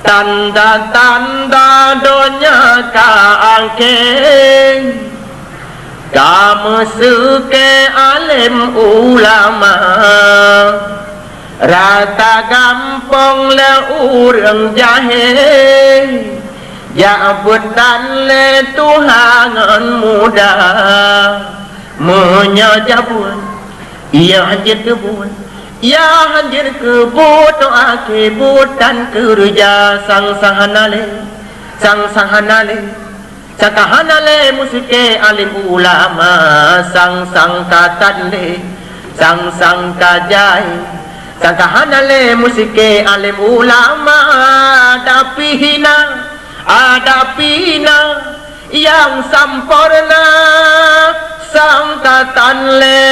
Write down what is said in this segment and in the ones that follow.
tanda-tanda donya kaangkeng kamu suke alim ulama rata gampang le urang jahil jabutan le Tuhan muda menyajabun ia hadir kebun ya hadir kebun doa kebutan kerja sang sahanale sakahanale musike alim ulama sang katanle sang kajai sakahanale musike alim ulama ada pina yang sampurna sangkatan le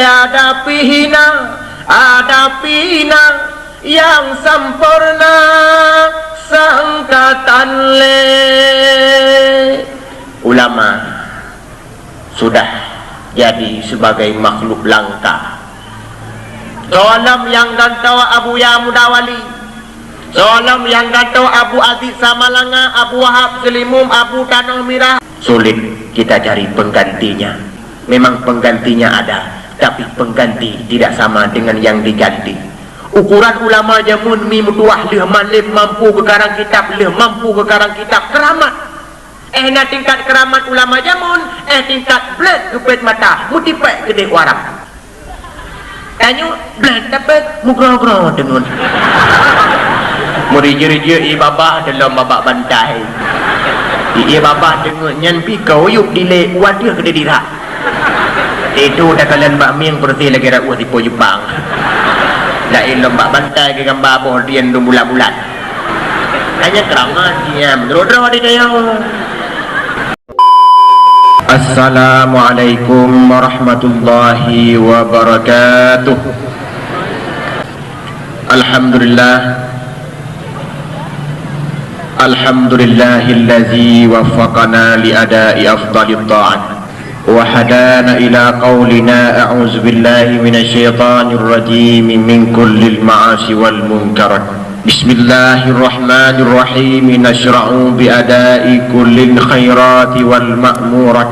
ada pina yang sampurna sangkatan le. Ulama sudah jadi sebagai makhluk langka. Soalam yang gantawa Abu Ya Mudawali, soalam yang gantawa Abu Aziz Samalanga, Abu Wahab Selimum, Abu Tanoh Mirah. Sulit kita cari penggantinya. Memang penggantinya ada, tapi pengganti tidak sama dengan yang diganti. Ukuran ulama jamun mi mutuah leh malim mampu ke karang kitab, leh mampu ke karang kitab keramat. Na tingkat keramat ulama jamun, tingkat bled gepet mata, mutipek gede warang. Tanyo bled dapat mugro-gro dengan. Murija-rija babah dalam babak bantai. Babah dengan nyanpi kau yuk dile wadah gede dirak. Itu dah kalian mbak miang persi lagi rakyat tipu Jepang. Dah ilmu mbak bantai ke gambar boh dian dua bulan-bulan. Hanya keramat dia menurut di daya. Assalamualaikum warahmatullahi wabarakatuh. Alhamdulillahillazi waffaqana li ada'i afdalit ta'at wa hadana ila qawlina a'udzu billahi minasyaitonir rajim min kullil ma'asi wal munkarat. Bismillahirrahmanirrahim. Nashra'u bi ada'i kullil khairati wal ma'murat.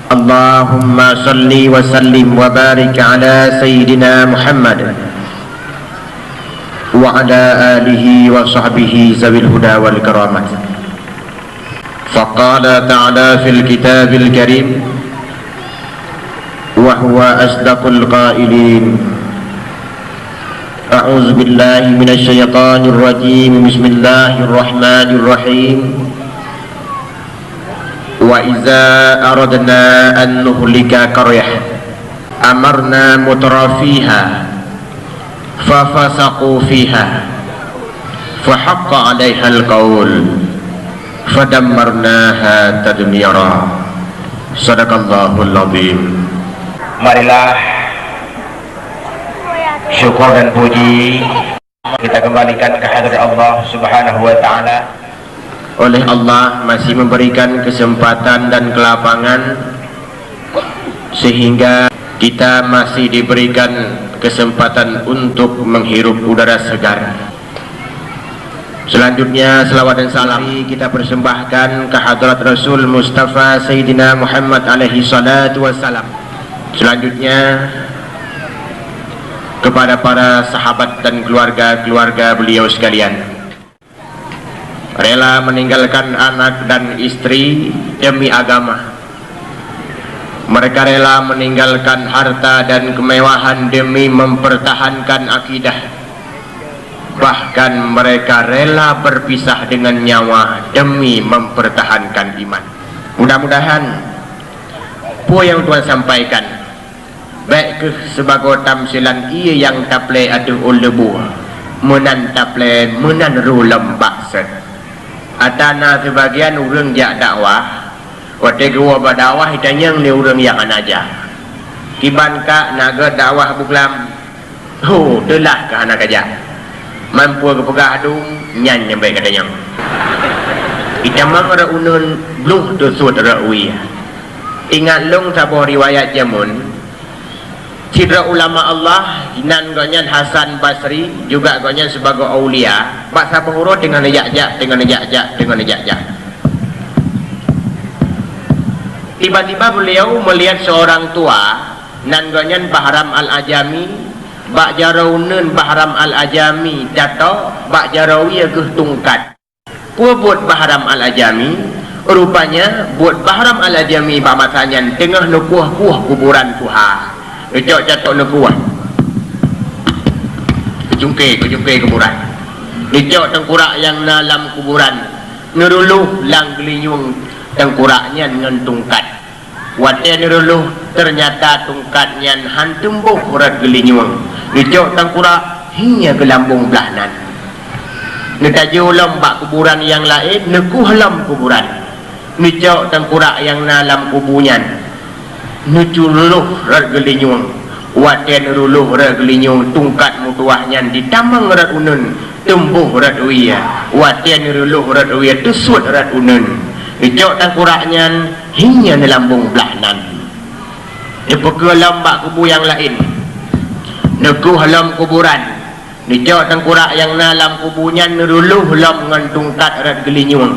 Allahumma salli wa sallim wa barik ala sayyidina Muhammad wa ala alihi wa sahbihi zawil huda wal karamat. Faqala ta'ala fil kitabil karim wa huwa asdaqul qailin. A'udzu billahi minasy syaithanir rajim. Bismillahirrahmanirrahim. Wa iza aradna an nuhlika qaryah amarna mutrafiha fafasaqu fiha fahaqqa 'alaiha al-qaul fadammarnaha tadmira. Shadaqallahul azim. Marilah syukur dan puji kita kembalikan ke hadirat Allah Subhanahu wa ta'ala. Oleh Allah masih memberikan kesempatan dan kelapangan sehingga kita masih diberikan kesempatan untuk menghirup udara segar. Selanjutnya selawat dan salam kita persembahkan ke hadirat Rasul Mustafa Sayyidina Muhammad alaihi salatu wassalam. Selanjutnya kepada para sahabat dan keluarga-keluarga beliau sekalian, rela meninggalkan anak dan istri demi agama. Mereka rela meninggalkan harta dan kemewahan demi mempertahankan akidah. Bahkan mereka rela berpisah dengan nyawa demi mempertahankan iman. Mudah-mudahan apa yang Tuhan sampaikan baik ke sebagai tamsilan ia yang taple adu ulebu menan taple menan rulam bakset atana sebagian urang jak dakwah wate gua badakwah hitanyang ni urang yang anaja kiban ka naga dakwah buklam telah ka anak aja mampu ke pegah adung nyan nyampai katanya itamang ra unun bluh tu sud ra ui ingat long sabor riwayat jamun Citra ulama Allah nan gonyan Hasan Basri juga gonyan sebagai aulia paksa pengurus dengan nejak-jak tiba-tiba beliau melihat seorang tua nan gonyan Bahram Al-Ajami bak jaraunen Bahram Al-Ajami jatuh bak jarawi ageh tungkat buat Bahram Al-Ajami rupanya buat Bahram Al-Ajami pamasanya tengah nukuah-kuah kuburan tuha kejok jatuh nukuah kejungke kuburan kejok tengkurak yang dalam kuburan neruluh lang gelinyung tengkuraknya dengan tungkat watnya neruluh ternyata tungkatnya hantembuh urat gelinyung kejok tengkurak hingga ke lambung belahnan nekaju lembak kuburan yang lain nekuh lam kuburan kejok tengkurak yang dalam kuburan nuculuh ragelinyung waten ruluh ragelinyung tungkat mutuahnya ditamang rat unun tembuh rat uya waten ruluh rat uya tusut rat unun ijok tangkuraknya hingga nelambung belahnan dipeke lambak kubu yang lain neguh lam kuburan ijok tangkurak yang nalam kubunya neruluh lam ngan tungkat rat gelinyung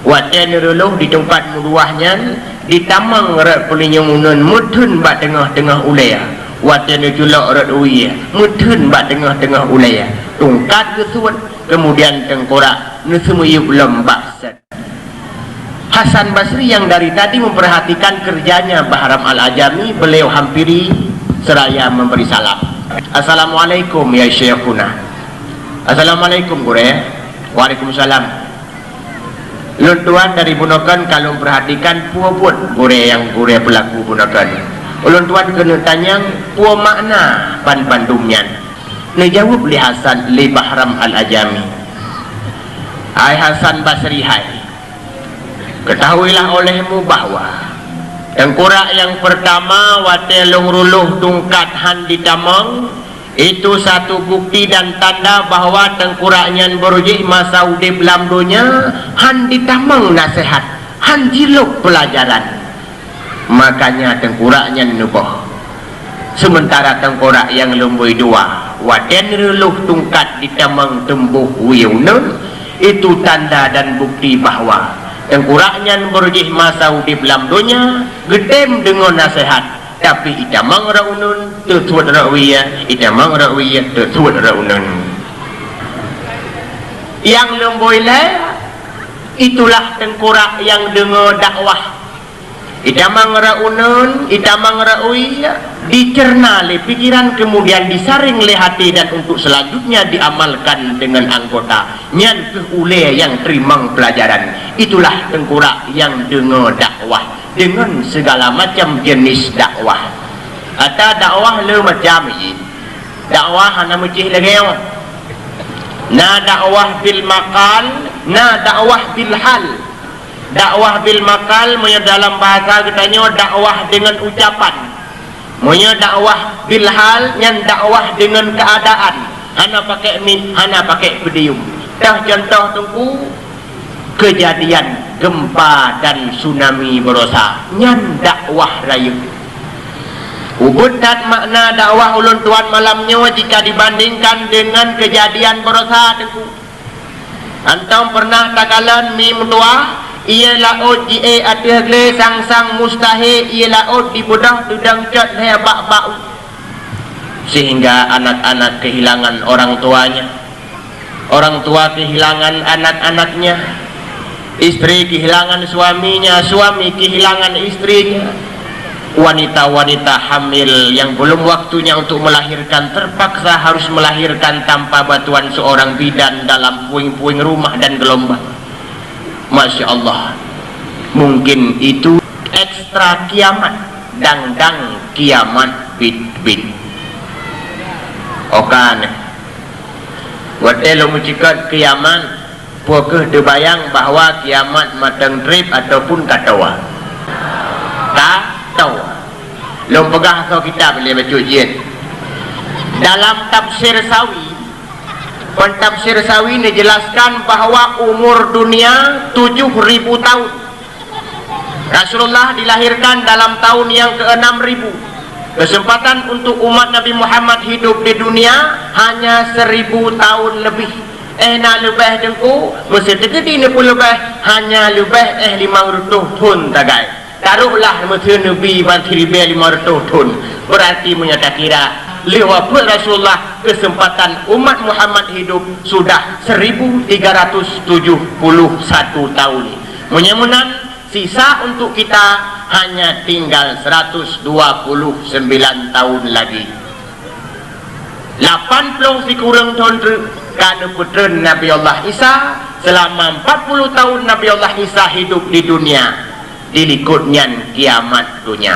waten ruluh di tempat mutuahnya ditamang rat pelinyamunan mudhun bak tengah-tengah ulaya watan julak rat uya mudhun bak tengah-tengah ulaya tungkat kesut kemudian tengkorak nusemuyub lembak set. Hasan Basri yang dari tadi memperhatikan kerjanya Bahram Al-Ajami beliau hampiri seraya memberi salam. Assalamualaikum ya Syekhuna. Assalamualaikum gure. Waalaikumsalam. Luntuan dari Bunokan kalau perhatikan puabut gure yang gure pelaku Bunokan. Luntuan kena tanya puah makna pan bandumnya. Nejawab li Hasan li Bahram Al-Ajami. Hai Hasan Basri hai. Ketahuilah olehmu bahwa tengkorak yang pertama watelung ruluh tungkat han ditamang itu satu bukti dan tanda bahwa tengkuraknya berujih masa udip dalam dunia han ditamang nasihat han jiluk pelajaran makanya tengkuraknya nubuh sementara tengkorak yang lembui dua waten ruluh tungkat ditamang tembuh wiyunun itu tanda dan bukti bahwa tengkuraknya berujih masa udip dalam dunia gedem dengan nasihat tapi itamang raunun tertuat rawiya itamang rawiya tertuat raunun yang lemboilah itulah tengkorak yang dengar dakwah itamang raunun itamang rawiya dicerna oleh pikiran kemudian disaring oleh hati dan untuk selanjutnya diamalkan dengan anggota nyan keule yang terimang pelajaran itulah tengkorak yang dengar dakwah dengan segala macam jenis dakwah atau dakwah le macam ini dakwah hana mecih lagi na dakwah bil maqal na dakwah bil hal dakwah bil maqal punya dalam bahasa katanya dakwah dengan ucapan punya dakwah bil hal yang dakwah dengan keadaan hana pakai min hana pakai pedium dah contoh tunggu kejadian gempa dan tsunami berosa nyan dakwah rayu ubud dan makna dakwah ulun tuan malamnya jika dibandingkan dengan kejadian berosa tengku antam pernah takalan mi mutua ia laut ji atiagle sang-sang mustahil ia laut di budah tudang cat hebak-bak sehingga anak-anak kehilangan orang tuanya orang tua kehilangan anak-anaknya istri kehilangan suaminya, suami kehilangan istrinya, wanita-wanita hamil yang belum waktunya untuk melahirkan terpaksa harus melahirkan tanpa bantuan seorang bidan dalam puing-puing rumah dan gelombang. Masya Allah, mungkin itu ekstra kiamat, dang-dang kiamat bit-bit. Okan, wadelo mucikat kiamat. Pokeh terbayang bahwa kiamat matang trip ataupun katawa lom pegah kau kitab boleh baca ujian dalam tafsir Sawi pentafsir Sawi dijelaskan bahwa umur dunia 7.000 tahun Rasulullah dilahirkan dalam tahun yang ke-6.000 Kesempatan untuk umat Nabi Muhammad hidup di dunia hanya 1000 tahun lebih. Nak lebih dengku, mesti tergedi ni pun lebih, hanya lebih 500 tahun tagai. Taruhlah mesti Nabi banti lebih 500 tahun. Berarti menyata kira lewat Rasulullah kesempatan umat Muhammad hidup sudah 1371 tahun. Menyemunan sisa untuk kita hanya tinggal 129 tahun lagi. 80 dikurang tahun kerana putera Nabi Allah Isa. Selama 40 tahun Nabi Allah Isa hidup di dunia, dilikutnya kiamat dunia.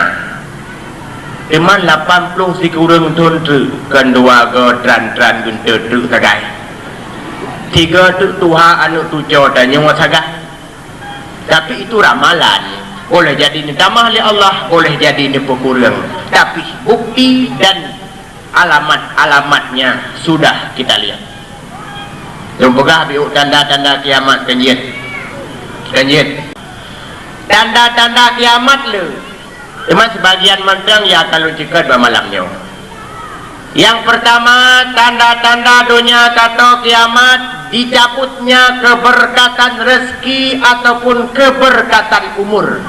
Teman 80 dikurang tahun kan dua tran guntur tagai. 3 Tuhan anu tujuh dan nyawa sagah. Tapi itu ramalan. Boleh jadi ni tamah oleh Allah, boleh jadi ni pekurang. Tapi bukti dan alamat-alamatnya sudah kita lihat. Lumpagah biuk tanda-tanda kiamat kanjit. Tanda-tanda kiamat le. Cuma sebagian mentang ya kalau cekat malamnya. Yang pertama, tanda-tanda dunia kata kiamat, dicabutnya keberkatan rezeki ataupun keberkatan umur.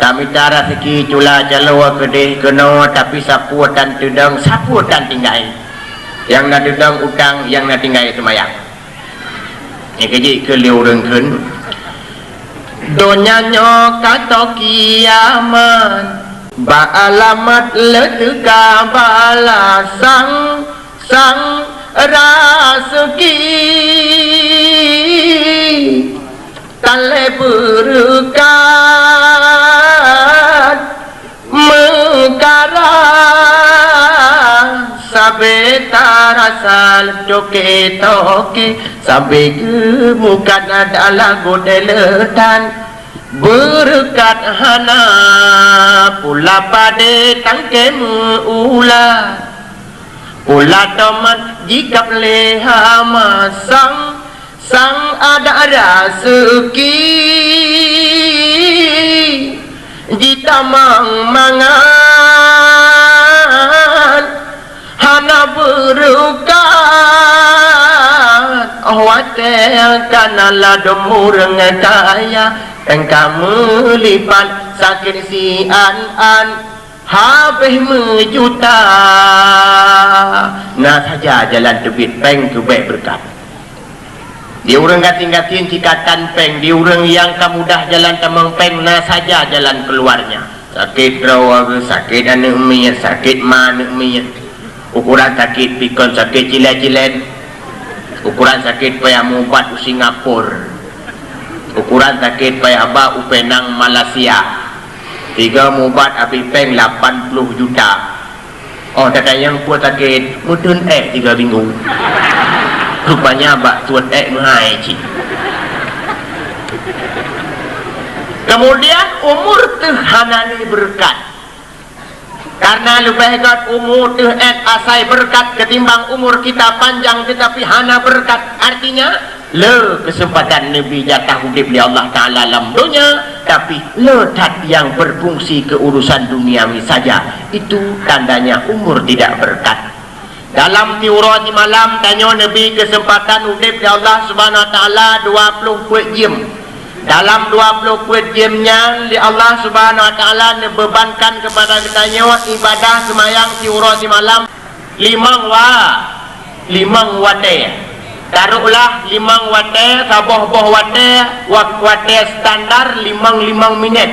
Kami cara seki cula jalawa kedih kena tapi sapu dan tudang sapu dan tinggai. Yang nak tudang utang, yang nak tinggai semayang. Ini keji keliu rengken. Donyanya kata kiamat, ba'alamat leteka balasang sang rezeki tale berkat mekara sabe tarasal toke sabe gemukan adalah godeletan berkat hana pula pade tangke meula pula tomat jika leha masang sang ada rezeki jita mangan hana berkat wate kanala domurang kaya engkau melipat sakit si an habis mejuta. Nah saja jalan tebit peng tu baik berkat. Dia orang gating-gating cikatan peng, dia orang yang mudah jalan tamang peng, nah saja jalan keluarnya. Sakit rawa, sakit anak mie, sakit mana mie. Ukuran sakit pikon, sakit cilet-cilet. Ukuran sakit payah mubat u Singapura. Ukuran sakit payah abah u Penang Malaysia. 3 mubat api peng 80 juta. Oh kata yang puas sakit mudun 3 minggu. Rupanya abah tuan mahai cik. Kemudian umur tuhanani berkat. Karena lebih kat umur tuhan asai berkat ketimbang umur kita panjang tetapi hana berkat. Artinya le kesempatan Nabi jatah hidup di Allah Ta'ala dalam dunia, tapi le tat yang berfungsi ke urusan duniawi saja. Itu tandanya umur tidak berkat. Dalam tiurah di malam tanya Nabi kesempatan hidup di Allah Subhanahu Wa Ta'ala 20 jam. Dalam 20 jamnya di Allah Subhanahu Wa Ta'ala bebankan kepada kitanya ibadah semayang tiurah di malam 5 wate. Taruhlah 5 wate, saboh-boh wate standar 5 minit.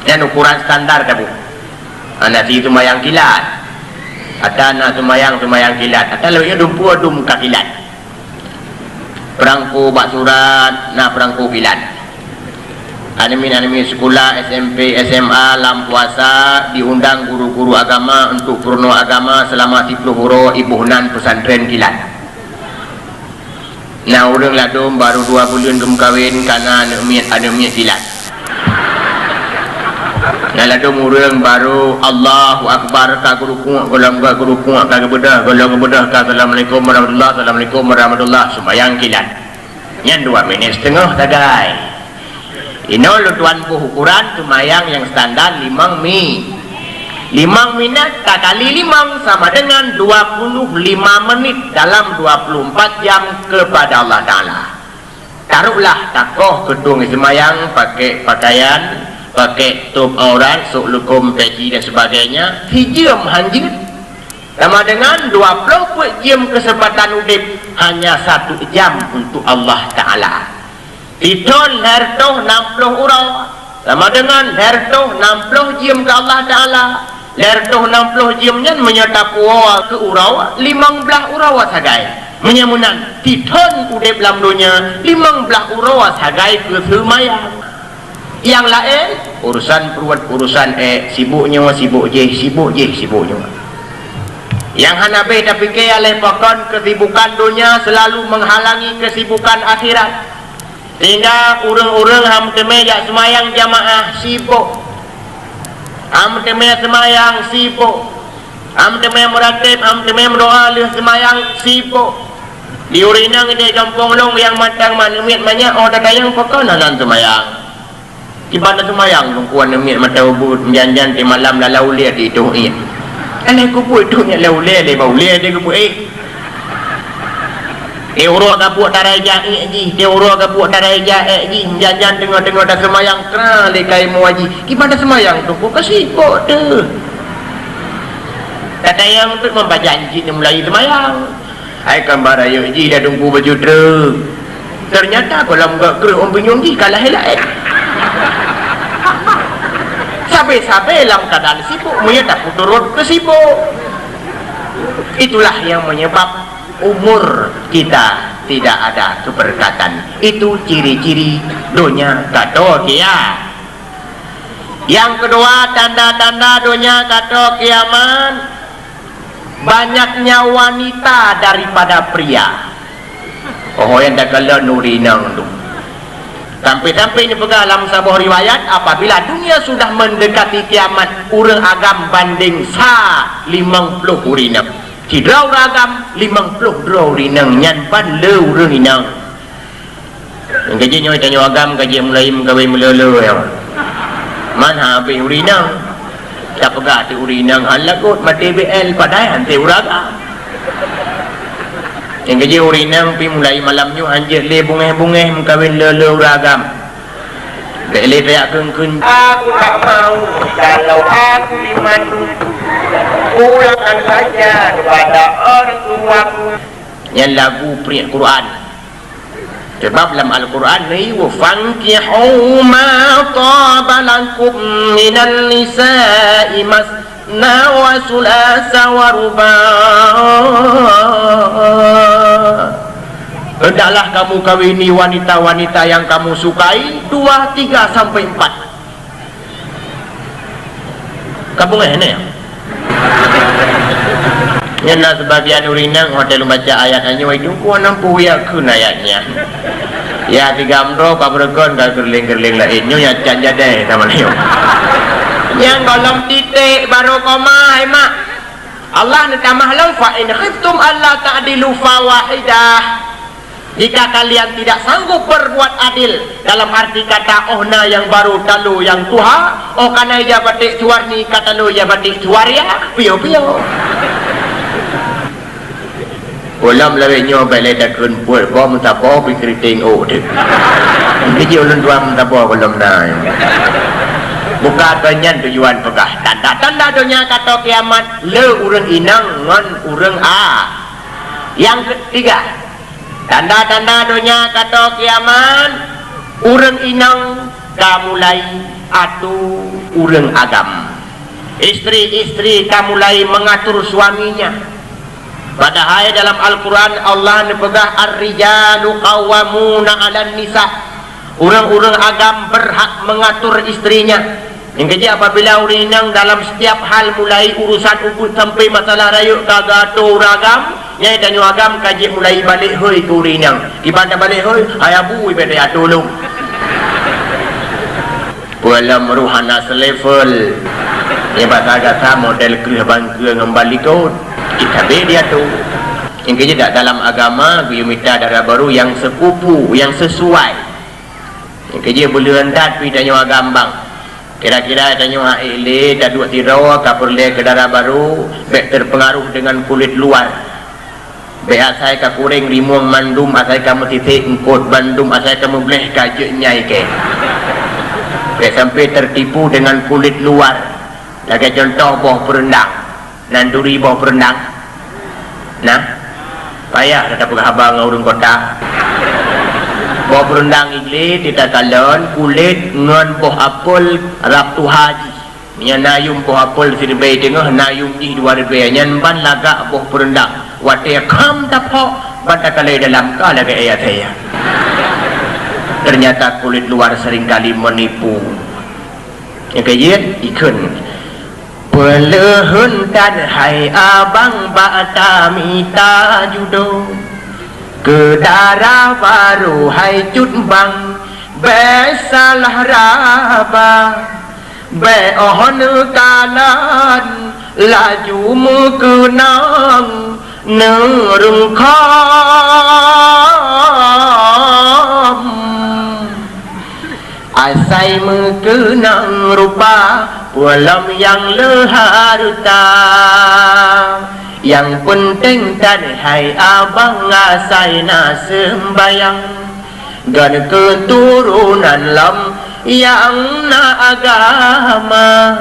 Dan ukuran standar dah bu. Anak si semayang kilat. Ada anak semayang kilat. Ada lebihnya dumpu kakilat. Perangku bak surat, perangku kilat. Animi sekolah, SMP, SMA, lam puasa, diundang guru-guru agama untuk purno agama selama 10 huro ibunan pesantren kilat. Nah orang ladum baru 2 bulan kem kawin karena anemiat kilat. Nah ladum orang baru Allahu Akbar ka guru kuat golong ka guru kuat ka kebedah golong kebedah ka assalamualaikum warahmatullahi sembayang kilat. Yang 2 minit setengah tagai. Ini lu tuan ukuran sembayang yang standar 5 mi. 5 minit kali 5 sama dengan 25 menit dalam 24 jam kepada Allah Ta'ala. Taruhlah takoh gedung semayang pakai pakaian, pakai top aurat, sok lukum, peci dan sebagainya, hijam hanjit sama dengan 20 jam kesempatan udip, hanya 1 jam untuk Allah Ta'ala. Tidon hertoh 60 urau sama dengan hertoh 60 jam ke Allah Ta'ala. Hertoh 60 jamnya menyerta puawa ke urau 15 urau sagai menyamunan tidon udip dalam dunia 15 urau sagai ke semayang. Yang lain urusan perut, urusan sibuknya sibuk je. Yang Hanafi tapi ke alih pakon kesibukan dunia selalu menghalangi kesibukan akhirat, sehingga urang-urang ham teme jak semayang jamaah sibuk, ham teme semayang sibuk, ham teme meratib, ham teme berdoa leh semayang sibuk. Di urinang di kampung long yang matang manumit banyak orang yang pakon halan semayang. Ibadah semayang lungkuan nemit mata ubud janjan di malam lalau lihat itu alai kupu itu nya lau le bau le dia kupu urang kapu tarai jai ji urang kapu tarai jai ji janjan tengok-tengok dah semayang kra le kai mu haji ibadah semayang tu ku kasipok tu kata yang untuk membajanji ni mulai semayang ai gambar ayo ji dah tunggu baju truk ternyata kalau enggak keruk om binyong ji kalah helak sampai dalam keadaan sibuk menyedap turun ke sibuk. Itulah yang menyebab umur kita tidak ada keberkatan. Itu ciri-ciri dunia kata kiamat. Yang kedua, tanda-tanda dunia kata kiamat, banyaknya wanita daripada pria. Oh yang dah kala nurinang tu. Sampai-sampai ini pegang dalam sebuah riwayat, apabila dunia sudah mendekati kiamat, urang agam banding 50 urinang. Tidrau ragam 50 draw urinang nyanpan le urang inang. Yang gaji nyoy tanya agam gaji mulai mengkawin melele ya. Man habis urinang. Tak pegang tu urinang halagut mati BL padai hantai uragam. Yang kerja urinang pi mulai malamnya anjir le bungeh-bungeh mengkawin lele uragam. Bele teriak keun-keun. Aku tak mau kalau aku dimandu. Pulangkan saja kepada orang tuaku. Yang lagu peri Quran. Sebab dalam Al-Quran ni wa fankihu ma taba lakum minal nisa'i masna wa sulasa wa ruba'. Hendaklah kamu kawini wanita-wanita yang kamu sukai 2, 3 sampai 4. Kamu ni ya? Yang sebagian urinang hotel baca ayatnya itu ku nampu ya kun ayatnya. Ya 3 amro kabregon ka gerling-gerling lainnya ya can jade sama niyo. Yang golong titik baru koma mak. Allah nak tambah lau fa in khiftum alla ta'dilu fawahidah. Jika kalian tidak sanggup berbuat adil, dalam arti kata ohna yang baru talu yang tuha, oh kana ya batik tuarni kata lu ya batik tuaria, pio-pio. Ulam lawenya balai dah kerumpul, kau minta apa pikir tengok tu. Ini je ulun dua minta apa belum naik. Buka banyak tujuan pegah. Tanda-tanda dunia kata kiamat, le urang inang ngan urang a. Yang ketiga, tanda-tanda dunia kata kiamat, urang inang kamulai atu urang agam. Istri-istri kamulai mengatur suaminya. Padahal dalam Al-Quran Allah nepegah ar-rijalu qawwamuna 'alan nisa. Orang-orang agam berhak mengatur istrinya. Yang kerja apabila urinang dalam setiap hal mulai urusan ukut sampai masalah rayuk kagato ragam, nyai dan agam kaji mulai balik hoi ke urinang. Ibadah balik hoi, ayabu ibadah tolong. Dalam ruhana selevel. Yang bahasa kata model kerja bangka ngembali kau. Kita dia tu yang kerja tak dalam agama dia minta darah baru yang sekupu yang sesuai yang kerja boleh rendat pi tanya agambang Kira-kira tanya ile dah dua tiro kapur le ke darah baru bek terpengaruh dengan kulit luar. Bek asai ka kuring rimuang mandum asai kamu titik engkot bandum asai kamu boleh kajak nyai ke. Bek sampai tertipu dengan kulit luar. Lagi contoh boh perendang. Nanduri boh perendang. Nah, payah dah dapat abang urung kota. Boh berendang igli tidak kalon kulit ngan boh apel rap tu haji nya nayum boh apel sirbai tengah nayum di dua rebe nyan ban lagak boh berendang wate kam tapok bata kalai dalam ka lagi ayat saya. Ternyata kulit luar seringkali menipu. Yang kejit ikun pelehun dan hai abang bata mita judo ke darah baru hai cut bang besalah raba be ohon kalan laju mukenang nerung kham asai mukenang rupa pulam yang leharta. Yang penting dan hai abang asai na sembayang gan keturunan lam yang na agama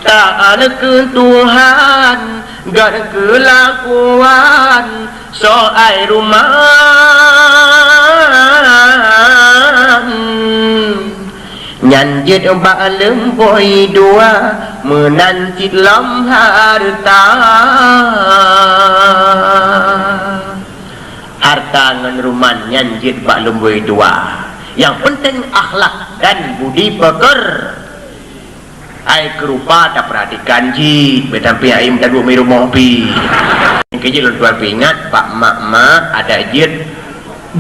taat ke Tuhan gan kelakuan soai rumah nyanjit balem boy dua menancit lam harta ngan ruman nyanjit balem boy dua. Yang penting akhlak dan budi peker ai kerupa tak perhatikan jit betampi aim dan bumi rumah pi kejil luar ingat pak mak ada jit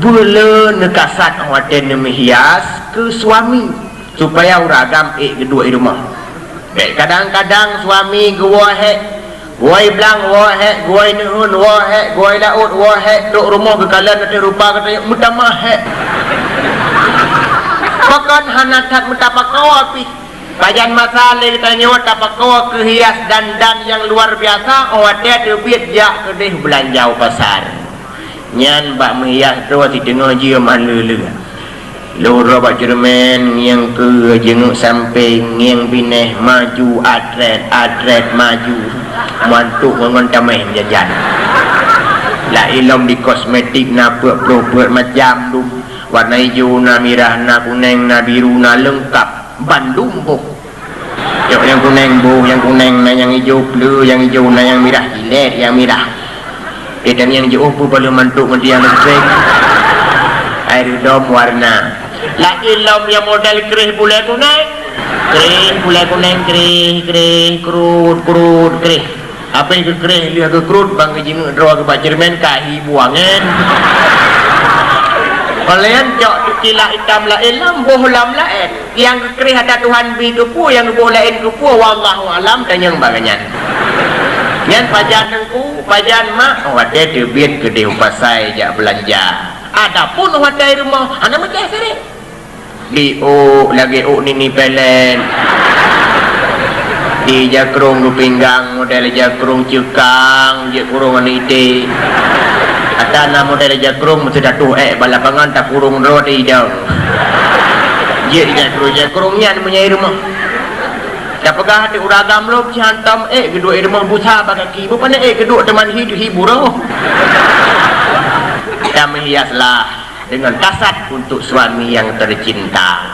bule nekasat waten menghias ke suami supaya uragam kedua rumah. Kadang-kadang suami gua goi blang wahe goi nuhun wahe goi laut wahe duk rumah kekalan nanti rupa kata mutamah bahkan hanatat mutapakawa pi kajian masalah ditanya tapakawa kehias dandan yang luar biasa awatnya terbit jak kedih belanja pasar nyan bak menghias tu si tengah dia malu-lu lura bak Jerman yang ke jenguk samping yang bineh maju atret maju mantuk ngon tamai jajan la ilom di kosmetik na buat macam tu warna hijau na merah na kuning na biru na lengkap Bandung boh yang kuning boh yang kuning na yang hijau blue yang hijau na yang merah hilet yang merah dan yang hijau pun perlu mantuk mesti yang lezat air dom warna la ilom yang model kerih bulai kuning kerih kerut kerih apa yang kerih lihat ke kerut bang jenguk draw ke Pak Jerman kahi buangan kalian cok kila hitam la ilam boh lam lain yang kerih ada Tuhan bi kepu yang boh lain kepu wallahu alam dan yang baganyan nyan pajan nengku pajan mak wate terbit ke deu pasai jak belanja adapun wate rumah ana macam sini di lagi nini pelen di jakrung du pinggang model jakrung cekang je kurung anite atana model jakrung mesti datu balapangan tak kurung roti dong je jakrungnya menyai rumah tak pegah hati uragam lo hantam kedua rumah busa bagaki bukan kedua teman hibur dan menghiaslah dengan kasat untuk suami yang tercinta.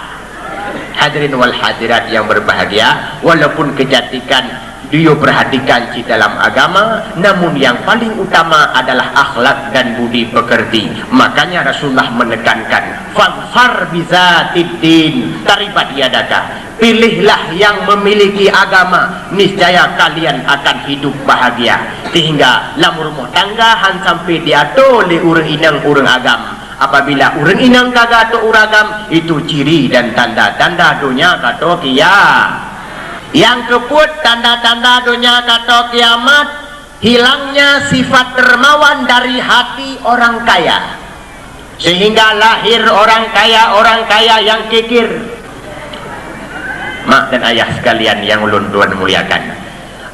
Hadirin wal hadirat yang berbahagia, walaupun kejatikan dia perhatikan di dalam agama, namun yang paling utama adalah akhlak dan budi pekerti. Makanya Rasulullah menekankan fadfar bizatiddin taribat yadaka, pilihlah yang memiliki agama, niscaya kalian akan hidup bahagia. Sehingga lamur rumah tanggahan sampai diatur oleh urang inang urang agama. Apabila urang inang kagak atau uragam, itu ciri dan tanda-tanda dunia kata kiamat. Yang keput tanda-tanda dunia kata kiamat, hilangnya sifat dermawan dari hati orang kaya, sehingga lahir orang kaya yang kikir. mak dan ayah sekalian yang ulun tuan muliakan,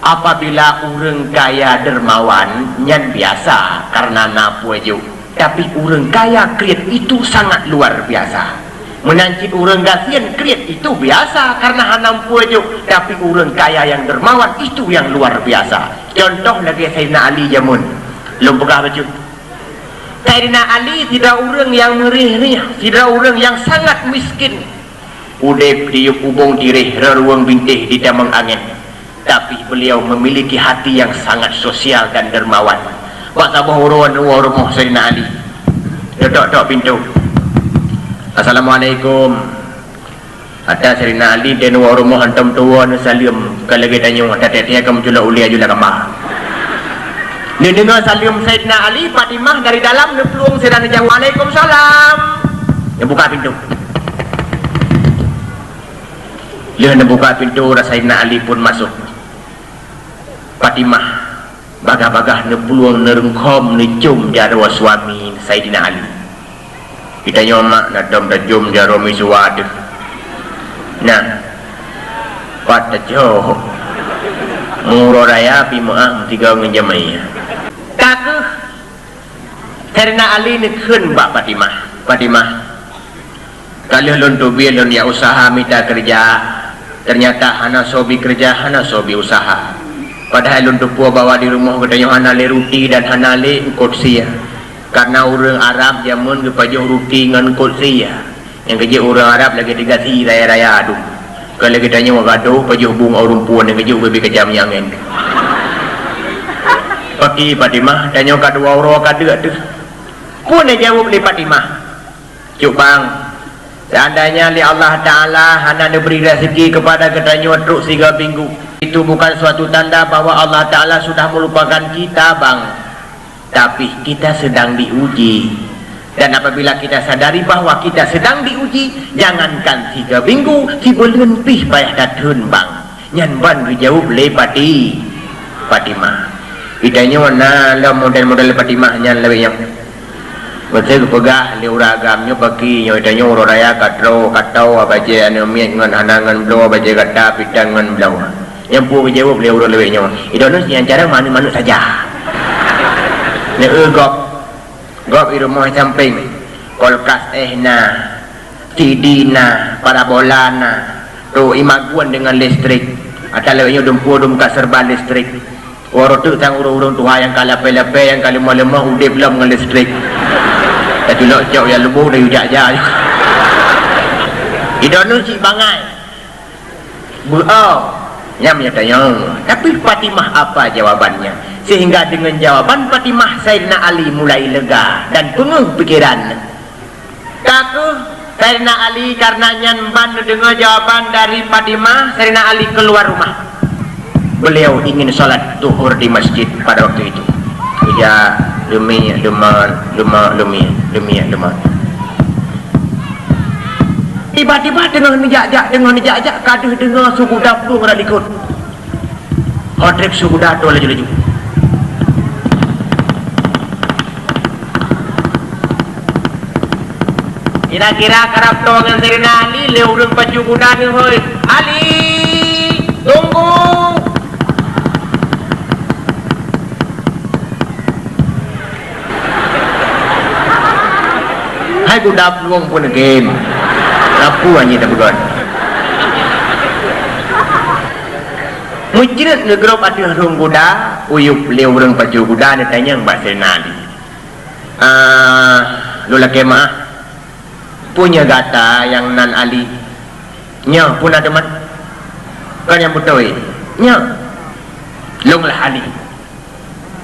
apabila orang kaya dermawan nyan biasa karena napu aja, tapi orang kaya kreat itu sangat luar biasa. Menancip orang gasian kreat itu biasa karena hanampu aja, tapi orang kaya yang dermawan itu yang luar biasa. Contoh lagi Sayyidina Ali jamun belum pegah baju. Sayyidina Ali tidak orang yang merih-rih, tidak orang yang sangat miskin. Udep diuk ubung tirih reruang bintih di damang angin, tapi beliau memiliki hati yang sangat sosial dan dermawan. Masa bahuruan rumah Sayyidina Ali, dok pintu. Assalamualaikum. Ada Sayyidina Ali dan rumah hantam tua salim kalau kita tanya ada dia kamu jula ulia jula kamar. Dia dengar salim Sayyidina Ali, Fatimah dari dalam nepelung sedang jawab Waalaikumsalam. Dia buka pintu. Dia buka pintu, Sayyidina Ali pun masuk. Fatimah bagah-bagah nepelung nerengkom necum jarwa suami Sayyidina Ali. Kita nyomak nadam dajum jarwa misuwad. Nah, pada jauh murah raya pimaah tiga ngejamai. Kakek Sayyidina Ali ni khun mbak Fatimah. Kalau lon tu biar lon ya usaha minta kerja, ternyata hana sobi kerja, hana sobi usaha. Padahal lon tu puas bawa di rumah katanya hana le roti dan hana le kursi ya. Karena orang Arab jamun kepajuh roti dengan kursi ya. Yang kerja orang Arab lagi digasi raya-raya aduh. Kalau kita tanya gaduh pajuh bunga orang puan yang kerja lebih kejam yang angin. Pagi Fatimah tanya kedua orang kada tu. Pun dia jawab li Fatimah. Cuk bang, seandainya li Allah Taala hana diberi rezeki kepada katanya truk 3 minggu, itu bukan suatu tanda bahwa Allah Taala sudah melupakan kita bang. Tapi kita sedang diuji, dan apabila kita sadari bahwa kita sedang diuji, jangankan 3 minggu, 3 bulan pih payah datun bang. Nyan ban dijawab le Fatimah. Idanya mana lah model-model Fatimah nyan lebih yang betul pegah le uragamnya bagi nyo idanya uro raya katro katau abaje anu miet ngan hanangan blo abaje kata pidang ngan blo. Yang pu jawab le uro lebih nyo. Idana yang cara manu-manu saja. Ne gop di rumah samping kulkas TV na, parabola na, tu imaguan dengan listrik. Atau lewatnya dumpu serba listrik. Orang tu sang urung-urung tua yang kalape-lape yang kalimah-lemah udah belum dengan listrik. Tapi lo jauh yang lebu dah ujak-jak. Idonu si bangai. Nyam ya tanya. Tapi Fatimah apa jawabannya? Sehingga dengan jawaban Fatimah Sayyidina Ali mulai lega dan penuh pikiran. Kaku Sayyidina Ali karena nyanban dengar jawaban dari Fatimah, Sayyidina Ali keluar rumah. Beliau ingin sholat zuhur di masjid pada waktu itu. Ya demi tiba-tiba dengan nijak-jak kaduh dengan suku dapur ngeralikut. Kodrip suku dapur laju-laju. Kira-kira karap dengan Sayyidina Ali leurung baju kuda ni hoi. Ali, tunggu. Hai kuda peluang pun game. Rapu hanya tak begon. Mujrid negrop ada rung kuda, uyup leurung baju kuda ni tanya Mbak Sayyidina Ali. Lula kemah. Punya gata yang nan Ali nya pun ada man kan yang betul nya longlah Ali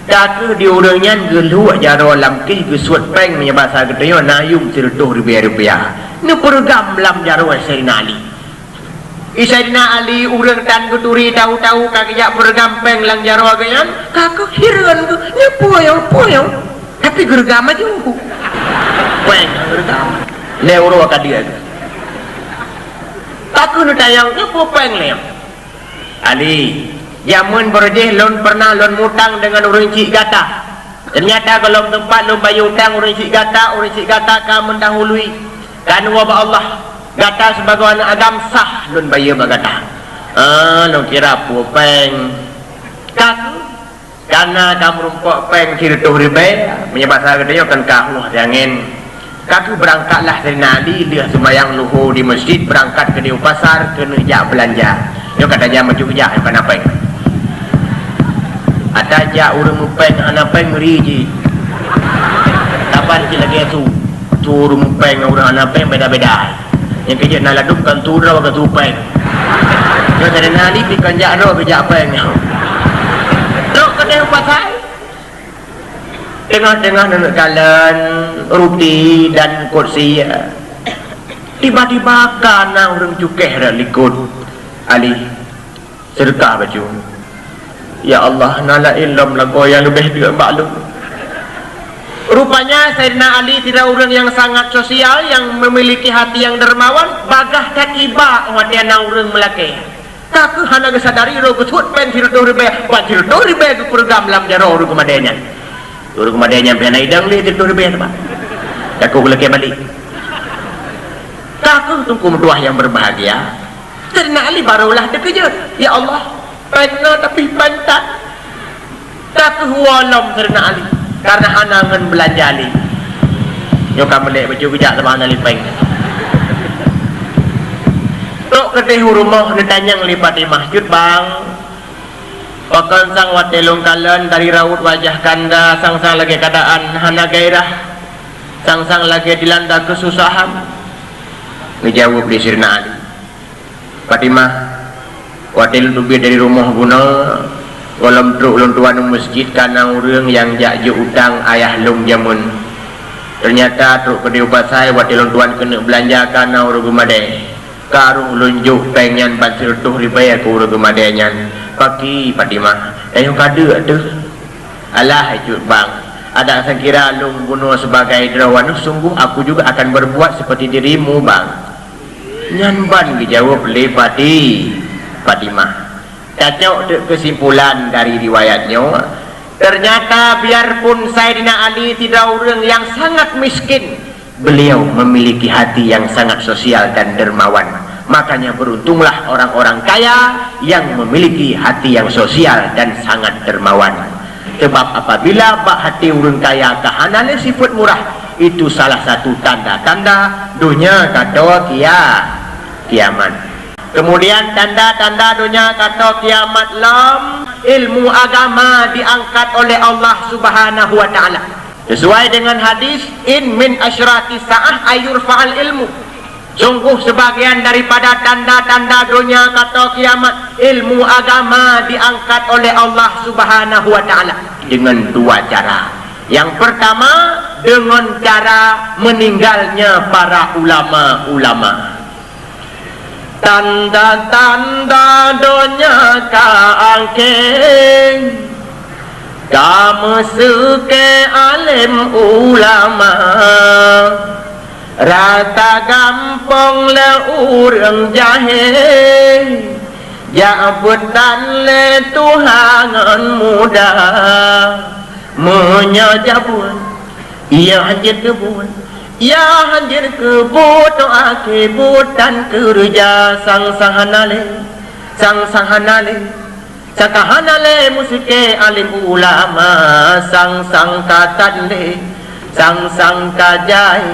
tak di orangnya gelu jaro lamki gesuat peng punya bahasa gedenya nayum tirtuh rupiah ni program lam jaro Sayyidina Ali Sayyidina Ali urang tan geduri tahu-tahu kakak program peng lang jaro agayan kakak hiran ni poyo tapi gergam aja peng gergam leuro akadia aku nu tayangnya popeng lem Ali jamun berjeh lon pernah lon mutang dengan orang cik gata ternyata kalau tempat lon bayar utang orang cik gata ka mendahului kan wabah Allah gata sebagai anak agam sah lun bayar bagata lo kira pupeng kaku karena kamu rumpok peng kirtuh ribe menyebab saya katanya kan kahu jangan kaku berangkatlah dari nali dia sembahyang luhur di masjid berangkat ke di pasar ke nejak belanja yo katanya maju kerja apa peng ada ja urang peng anak peng meriji kapan kita lagi tu urang peng urang anak peng beda-beda yang kerja nak ladupkan tu raw ke tu peng yo dari nali pikan ja raw ke ja peng lo kena pasal tengah-tengah nak jalan ruti dan kursi tiba-tiba kana orang cukeh dah likut Ali sedekah baju ya Allah nala ilm lagu yang lebih juga maklum rupanya Sayyidina Ali tidak orang yang sangat sosial yang memiliki hati yang dermawan bagah dan iba wadiana orang melaki tak hana kesadari ro ketut pen tirdo ribe pan tirdo ribe ke program lam jaro ro kemadanya pena idang li tirdo ribe apa tak ko leke balik tak tunggu doa yang berbahagia Sayyidina Ali barulah dekejut ya Allah pena tapi pantat tak walam Sayyidina Ali karena hanangan belanja Ali yo kamelek baju bijak sama Ali peng kedai rumah ditanyang lipat di masjid bang pakan sang watelung kalan dari raut wajah kanda sang-sang lagi keadaan hana gairah sang-sang lagi dilanda kesusahan ngejawab di Sayyidina Ali Fatimah watel lebih dari rumah guna walam truk ulun tuan masjid karena orang yang jakju utang ayah lung jamun ternyata truk kedai ubat saya watel tuan kena belanja karena orang gumadeh karung lunjuk pengen bantu tuh ribaya ke urang kemadanya pagi Fatimah yang kada tu alah cut bang ada sekira lung bunuh sebagai derawan sungguh aku juga akan berbuat seperti dirimu bang nyanban dijawab oleh Fatimah cacok kesimpulan dari riwayatnya ternyata biarpun Sayyidina Ali tidak orang yang sangat miskin beliau memiliki hati yang sangat sosial dan dermawan makanya beruntunglah orang-orang kaya yang memiliki hati yang sosial dan sangat dermawan sebab apabila bak hati orang kaya kahanane sifat murah itu salah satu tanda-tanda dunia kata kiamat kemudian tanda-tanda dunia kata kiamat lam ilmu agama diangkat oleh Allah Subhanahu wa ta'ala sesuai dengan hadis in min asyrati sa'ah ayur fa'al ilmu sungguh sebagian daripada tanda-tanda dunia kata kiamat ilmu agama diangkat oleh Allah Subhanahu wa ta'ala dengan dua cara yang pertama dengan cara meninggalnya para ulama-ulama tanda-tanda dunia kaangking kamu suke alim ulama rata gampang le urang jahil jabutan le tuhangan muda menyajabun ia hanjir kebun ia hanjir kebun doa kebutan kerja sang sahanale sakahanale musike alim ulama sang katan le sang kajai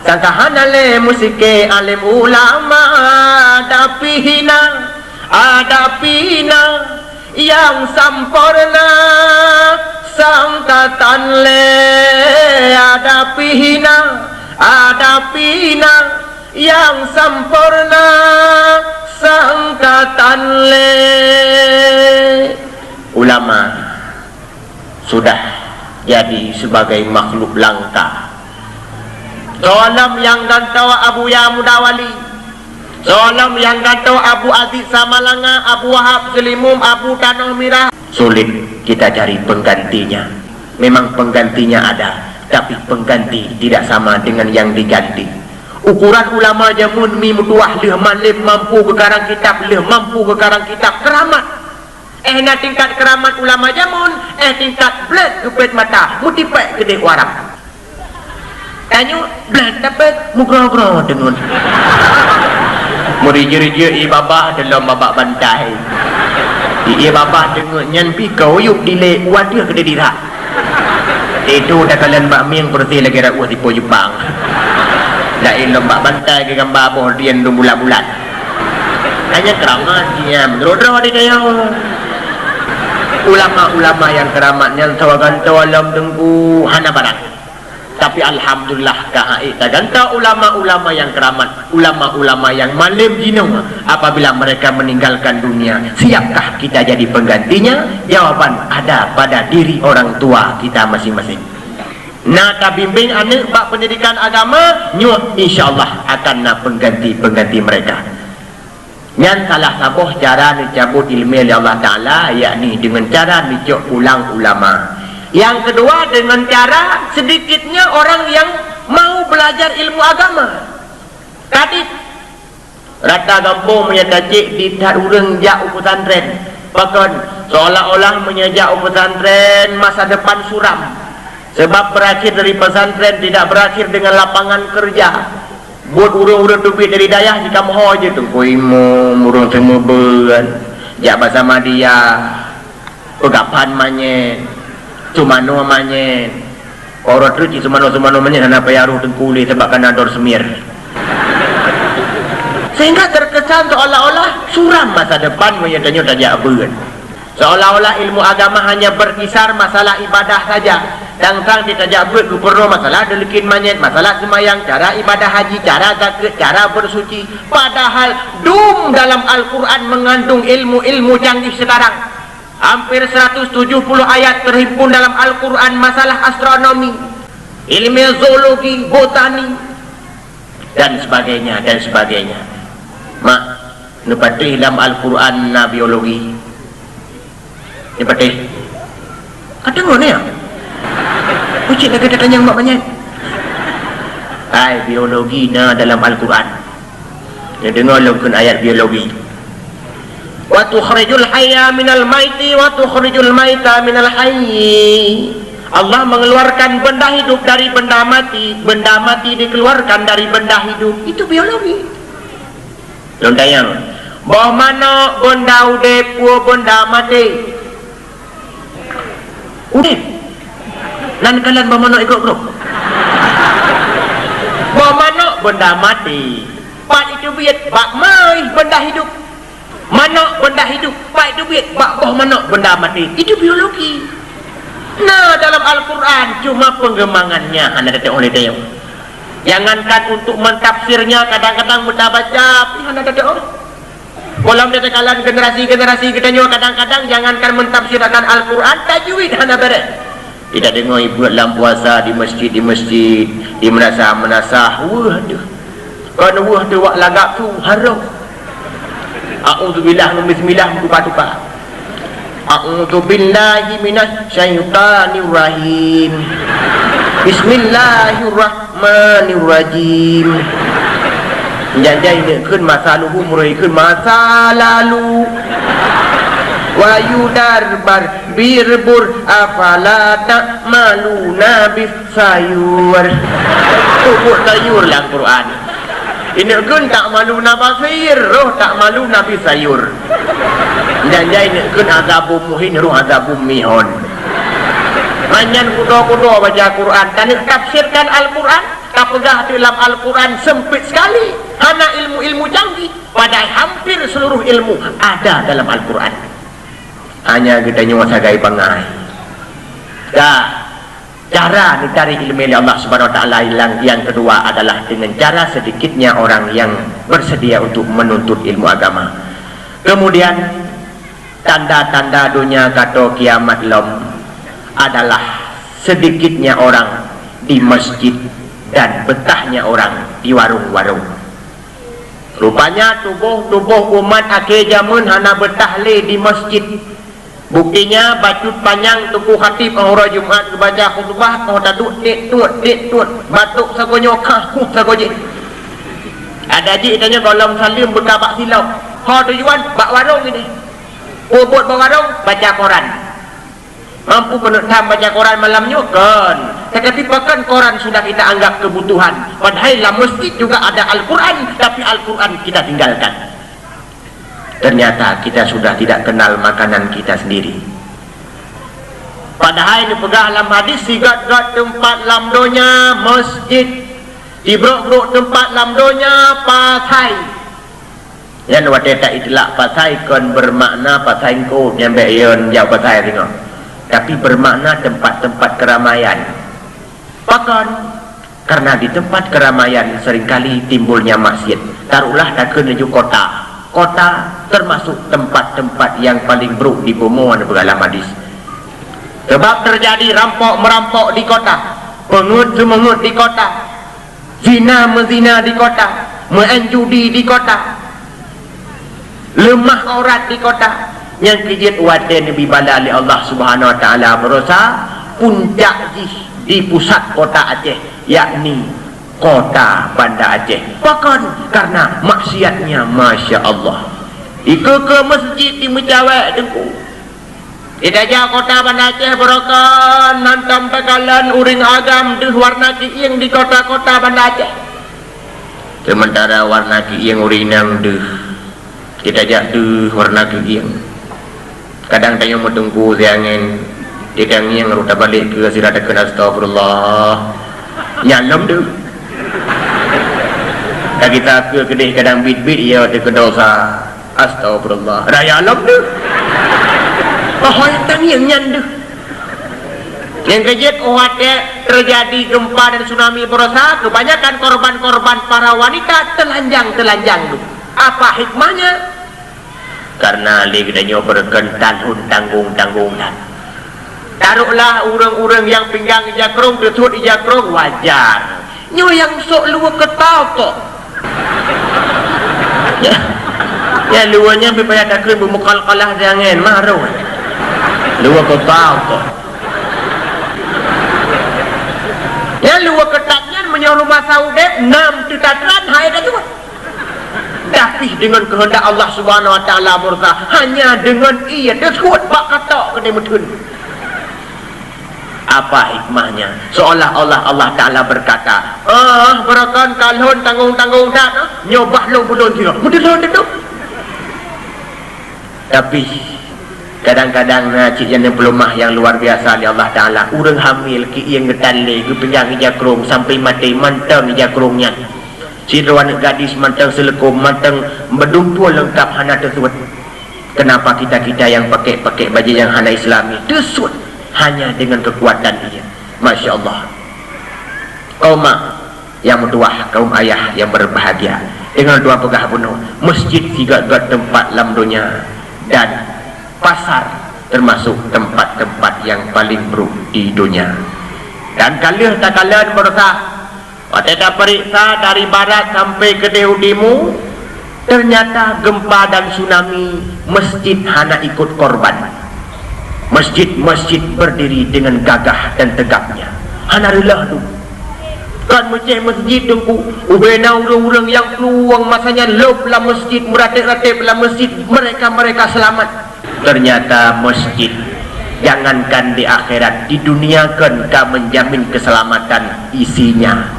sakahanale musike alim ulama ada pina yang sampurna sang katan le ada pina yang sampurna sangkatan le ulama sudah jadi sebagai makhluk langka soalam yang gantawa Abu Yamudawali soalam yang gantawa Abu Aziz Samalanga Abu Wahab Selimum Abu Tanah Mirah sulit kita cari penggantinya memang penggantinya ada tapi pengganti tidak sama dengan yang diganti ukuran ulama jamun mi mutuah leh malim mampu ke karang kitab keramat na tingkat keramat ulama jamun tingkat bled kepet mata mutipek gede warang tanyo bled dapat mugra-gra dengan Merija-rija babah dalam babak bantai. Babah dengar nyan pi kau yuk dilek wadah ke dirak. Itu dah kalian bak miang bersih lagi rak uat tipu Jepang. Dah ilmu bak bantai ke gambar boh dian dum bulat-bulat. Hanya keramat dia menurut dia kaya. Ulama-ulama yang keramatnya tawagan tawalam dengku hana barang. Tapi alhamdulillah kahai ganta ulama-ulama yang keramat, ulama-ulama yang malim jinung apabila mereka meninggalkan dunia, siapkah kita jadi penggantinya? Jawaban ada pada diri orang tua kita masing-masing. Nah, bimbing anak bak pendidikan agama, nyuat insyaallah akan nak pengganti mereka. Yang salah sabuh cara dicabut ilmu oleh Allah Ta'ala, yakni dengan cara dicok ulang ulama. Yang kedua dengan cara sedikitnya orang yang mau belajar ilmu agama. Tadi rata kampung menyatakan di tarureng jak pesantren, bahkan seolah-olah menyejak pesantren masa depan suram. Sebab berakhir dari pesantren tidak berakhir dengan lapangan kerja. Buat urung-urung duit dari dayah jika moho je tu koimo urung semua beran jak bersama dia pegapan manyen cumano manyen korot ruci sumano manyen hana payaruh tengkuli sebab kena dor semir, sehingga terkesan seolah-olah suram masa depan menyatanya tajak beran, seolah-olah ilmu agama hanya berkisar masalah ibadah saja. Tang-tang ditajak buat perlu masalah delikin manyet, masalah semayang, cara ibadah haji, cara zakat, cara bersuci. Padahal dalam Al-Quran mengandung ilmu-ilmu canggih sekarang. Hampir 170 ayat terhimpun dalam Al-Quran masalah astronomi, ilmu zoologi, botani, dan sebagainya, dan sebagainya. Mak, nepatih dalam Al-Quran na biologi. Nepatih. Ada mana ya? Ucik nak kata tanya mak banyak. Hai, biologi na dalam Al-Quran. Yang dengar lakukan ayat biologi. Wa tukhrijul hayya minal maiti wa tukhrijul maita minal hayyi. Allah mengeluarkan benda hidup dari benda mati dikeluarkan dari benda hidup. Itu biologi. Belum tanya. Bahawa mana benda udep, benda mati. Udep. Dan kalian bermana ikut grup bermana benda mati pak itu biat bak mai benda hidup mana benda hidup pak itu biat bak mana benda mati. Itu biologi. Nah, dalam Al-Quran cuma pengembangannya anda datang oleh dia. Jangankan untuk mentafsirnya, kadang-kadang benda baca anda datang kolam dia kalian generasi kita nyawa kadang-kadang jangankan mentafsirkan Al-Quran, tajwid anda beres. Tidak dengar ibu dalam puasa di masjid di menasah waduh kan waduh wak lagak tu haram. A'udzubillah bismillah tupa a'udzubillahi minasyaitonir rahim bismillahirrahmanirrahim. Janjai ni keun masa lalu murai keun masa lalu wayudar bar birbur afala tak malu nabi sayur. Tubuk sayur lah Quran. Ini kun tak malu nabi sayur, roh tak malu nabi sayur. Janjai ini kun azabum muhin, roh azabum mihon. Manyan kudo-kudo baca Quran dan tafsirkan Al-Quran. Kapegah dalam Al-Quran sempit sekali. Hanya ilmu-ilmu canggih. Padahal hampir seluruh ilmu ada dalam Al-Quran. Hanya kita nyawa sagai pangai. Cara mencari ilmu oleh Allah Subhanahu Wa Taala yang kedua adalah dengan cara sedikitnya orang yang bersedia untuk menuntut ilmu agama. Kemudian tanda-tanda dunia kata kiamat lom adalah sedikitnya orang di masjid dan betahnya orang di warung-warung. Rupanya tubuh umat akhir zaman hana bertahlil di masjid. Buktinya bacut panjang tuku khatib orang Jumat baca khutbah kau taduk tuat batuk sagonyo kahu sagoje. Ada ji tanya kalau salim berkabak silau. Ha tujuan bak warung ini. Buat bak warung baca Quran. Mampu penuh baca Quran malamnya kan. Tetapi bahkan Quran sudah kita anggap kebutuhan. Padahal dalam masjid juga ada Al-Quran, tapi Al-Quran kita tinggalkan. Ternyata kita sudah tidak kenal makanan kita sendiri. Padahal ini pegah dalam hadis, sigat-gat tempat lamdonya masjid, ibrok-brok tempat lamdonya pasai. Yang waktu tak itilak pasai kan bermakna pasai ko nyampe yon jauh pasai tengok. Tapi bermakna tempat-tempat keramaian. Bahkan karena di tempat keramaian seringkali timbulnya maksiat. Taruhlah tak menuju kota. Kota termasuk tempat-tempat yang paling buruk di bumi dalam hadis. Sebab terjadi rampok-merampok di kota, pengut-semengut di kota, zina-mezina di kota, main judi di kota, lemah aurat di kota. Yang kejit wadah Nabi bala oleh Allah Subhanahu Wa Taala berusaha puncak di pusat kota Aceh, yakni kota Banda Aceh. Bahkan karena maksiatnya, Masya Allah, ikut ke masjid di Mejawek dengku. Kita jauh kota Banda Aceh berokan nantam pekalan uring agam di warna kiing di kota-kota Banda Aceh. Sementara warna kiing urinang di kita jauh warna kiing. Kadang tanya mau tunggu siangin tidak yang ruta balik ke sirada kena astagfirullah nyalem tu. Dan kita ke kedai kadang bit-bit ia ada dosa astagfirullah raya alam tu. Bahaya tang yang nyandu. Yang kejut terjadi gempa dan tsunami berusaha, kebanyakan korban-korban para wanita telanjang tu. Apa hikmahnya? Karena liganya berkentan tanggung-tanggungan. Taruhlah orang-orang yang pinggang jakrong, tetut jakrong wajar. Nyo yang sok luar ketau kok. Ya luarnya supaya tak kena bermukal kalah jangan marah. Luar ketau kok. Ya luar ketatnya menyuruh masa udep 6 tetatan hai dah tu. Tapi dengan kehendak Allah Subhanahu Wa Taala murka, hanya dengan ia disebut bak kata kena mutun. Apa hikmahnya? Seolah-olah Allah Taala berkata, berakan kalhon tanggung-tanggung dak nyobah lo belum dia. Betul tu. Tapi kadang-kadang cik yang pelumah yang luar biasa oleh Allah Taala, urang hamil ki yang ngetale ke penjang jakrong sampai mati mantang jakrongnya. Si rawan gadis mantang selekum mantang berdumpul lengkap hana tersebut. Kenapa kita yang pakai baju yang hana Islami tersebut hanya dengan kekuatan dia. Masya Allah. Kaum yang bertuah, kaum ayah yang berbahagia dengan dua pegah bunuh, masjid tiga tempat lamdonya dan pasar termasuk tempat-tempat yang paling buruk di dunia. Dan kalian tak kalian berusaha ada periksa dari barat sampai ke Dehudimu, ternyata gempa dan tsunami masjid hana ikut korban. Masjid-masjid berdiri dengan gagah dan tegaknya. Hana rela tu. Kan masjid tunggu ubena orang-orang yang peluang masanya lob lah masjid, meratip-ratip lah masjid, mereka selamat. Ternyata masjid jangankan di akhirat, di dunia kan menjamin keselamatan isinya.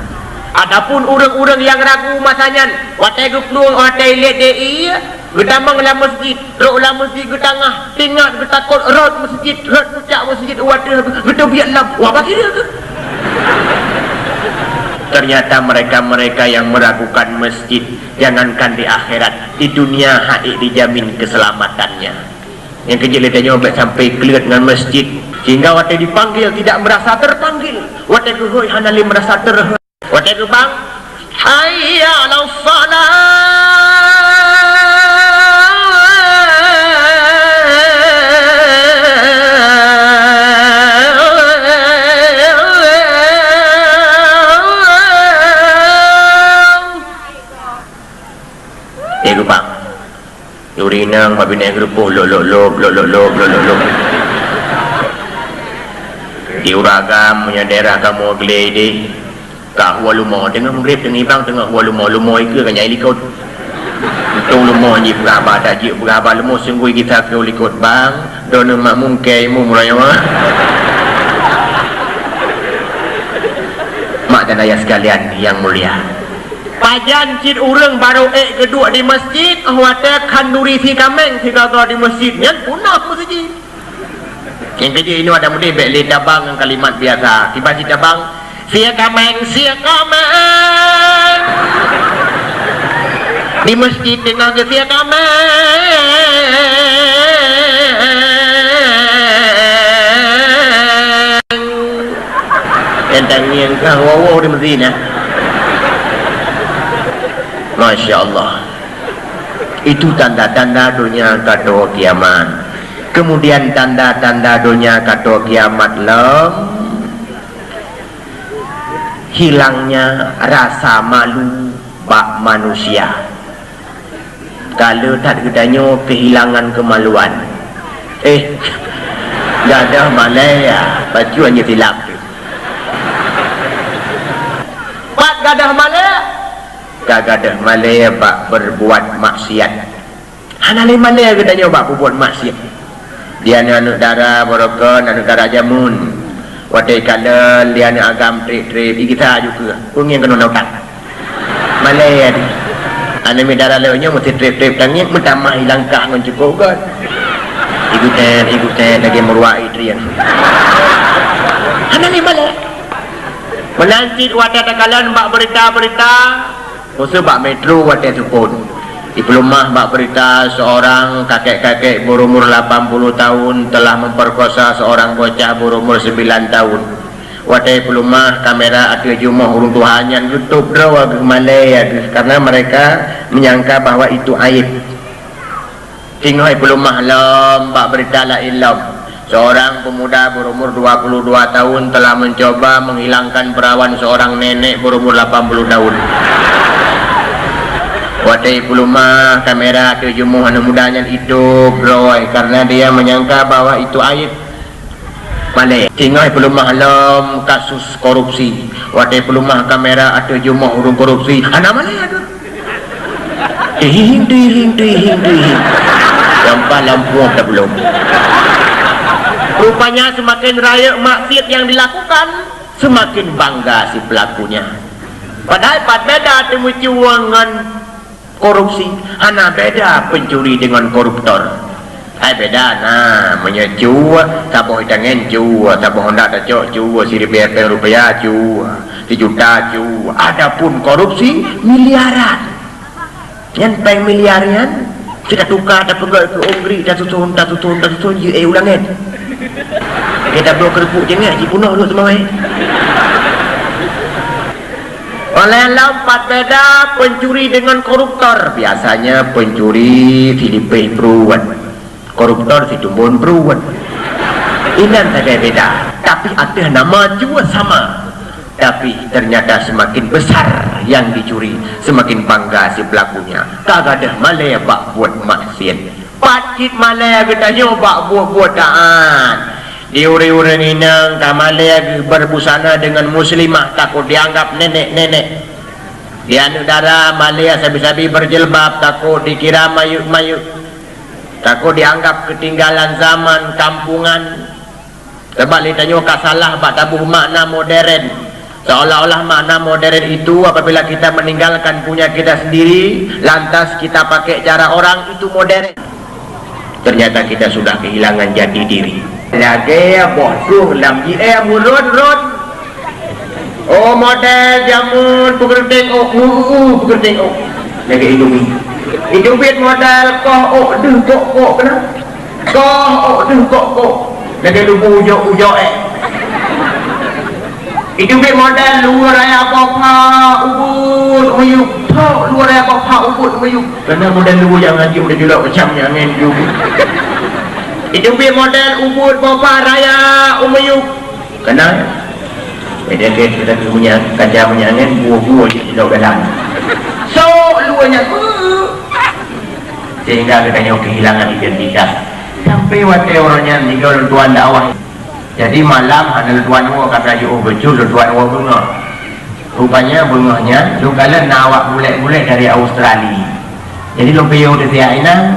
Adapun orang-orang yang ragu masanya, watai geplung, watai lihat dia, gedamang lah masjid, rok lah masjid ke tengah, tinggal ke takut, rot masjid, rot pucak masjid, wadah, gedam biar lam, wah bagi dia ke? Ternyata mereka-mereka yang meragukan masjid, jangankan di akhirat, di dunia hadik dijamin keselamatannya. Yang kejeletannya sampai clear dengan masjid, sehingga watai dipanggil tidak merasa terpanggil, watai kehoy hanali merasa terhoy. Wadah bang, hayya 'alas salah. Bang, yurinang mabineng grupo lo. Diuragam punya daerah kamu glede. Kak walumo tengah mengrip dengan ibang tengah walumo ke kanya ilikot Tong lemah ni beraba dah je beraba lemah sungguh kita kau likut bang. Dona mak mungkai mu mulai mah. Mak dan ayah sekalian yang mulia. Pajan cid urang baru kedua di masjid, awata kanduri si kameng si kata di masjid nyan punah masjid. Yang kerja ini ada mudah beli dabang dengan kalimat biasa. Tiba si dabang, sia kameng. Di masjid dengan sia kameng. Entang yang kau di masjid ya. Masya Allah. Itu tanda-tanda dunia kata kiamat. Kemudian tanda-tanda dunia kata kiamat hilangnya rasa malu bak manusia. Kalau tak kedanya kehilangan kemaluan. Gak ada malaya bajuannya tilap tu. Pak gadah malaya. Gagadah malaya bak berbuat maksiat. Hanale malaya kedanya bak berbuat maksiat. Dia ni anak darah borokon, anak darah jamun. Wadai kala dia ni agam trip-trip kita juga. Pungin kena nautan. Malaya ni. Anak mi darah lewanya mesti trip-trip tangnya mentamah hilang kah ngan cukup kan. Ikutan lagi meruai trian. Anak ni malaya. Menancit wadah takalan bak berita-berita. Musuh bak metro wadah supun. Di Pelumah bak berita seorang kakek-kakek berumur 80 tahun telah memperkosa seorang bocah berumur 9 tahun. Wadai Pelumah kamera ada jumlah urung Tuhannya YouTube draw ke Malaya karena mereka menyangka bahwa itu aib. Tinggal Pelumah lam bak berita la ilam. Seorang pemuda berumur 22 tahun telah mencoba menghilangkan perawan seorang nenek berumur 80 tahun. Wadai Pelumah kamera terjumuh anak mudanya itu beroi karena dia menyangka bahwa itu aib. Malay tinggal Pelumah alam kasus korupsi. Wadai Pelumah kamera terjumuh urung korupsi. Anak Malay ada. Dihing. Sampai lampu dah belum. Rupanya semakin raya maksiat yang dilakukan, semakin bangga si pelakunya. Padahal beda temu cuangan korupsi, ana beda pencuri dengan koruptor. Beda nah menyecua taboh tangan cua, taboh hendak ada cua $1,000 rupiah cua, 1 juta cua. Adapun korupsi miliaran. Yang miliaran kita tukar ada pegawai ke Ongri dah tutun ye ulangan. Kita bawa kerupuk jangan dibunuh dulu semua. Oleh lompat beda pencuri dengan koruptor. Biasanya pencuri Filipin peruan, koruptor si tumbun peruan. Ini ada beda. Tapi ada nama juga sama. Tapi ternyata semakin besar yang dicuri, semakin bangga si pelakunya. Kagak ada Malaya bak buat maksiat. Pakcik Malaya kita nyoba buat daan. Di uri-uri inang Malaya berbusana dengan muslimah takut dianggap nenek-nenek. Di anu darah Malaya sabi-sabi berjilbab takut dikira mayuk-mayuk. Takut dianggap ketinggalan zaman kampungan. Sebab ditanya kasalah bak tabuh makna modern. Seolah-olah makna modern itu apabila kita meninggalkan punya kita sendiri, lantas kita pakai cara orang, itu modern. Ternyata kita sudah kehilangan jati diri. Lagi bosuh lam murun. Oh model jamun pukul tengok pukul tengok. Lagi hidungi. Hidungit model kok kena. Kok. Lagi lubu ujok. Hidungit model luar raya apa ubud uyuk. Luar raya apa ubud uyuk. Karena model luar yang ngaji udah juga macamnya angin juga. Itu biar model ubud bapa raya umuyuk. Kenal? Beda kita punya kaca punya angin buah-buah di dalam dalam. So luarnya sehingga katanya kehilangan identitas. Sampai waktu orangnya tinggal tuan dakwah. Jadi malam ada tuan gua kata yo betul tuan gua bunga. Rupanya bunganya lu kalian nawak mulai dari Australia. Jadi lo payung di tiap inang,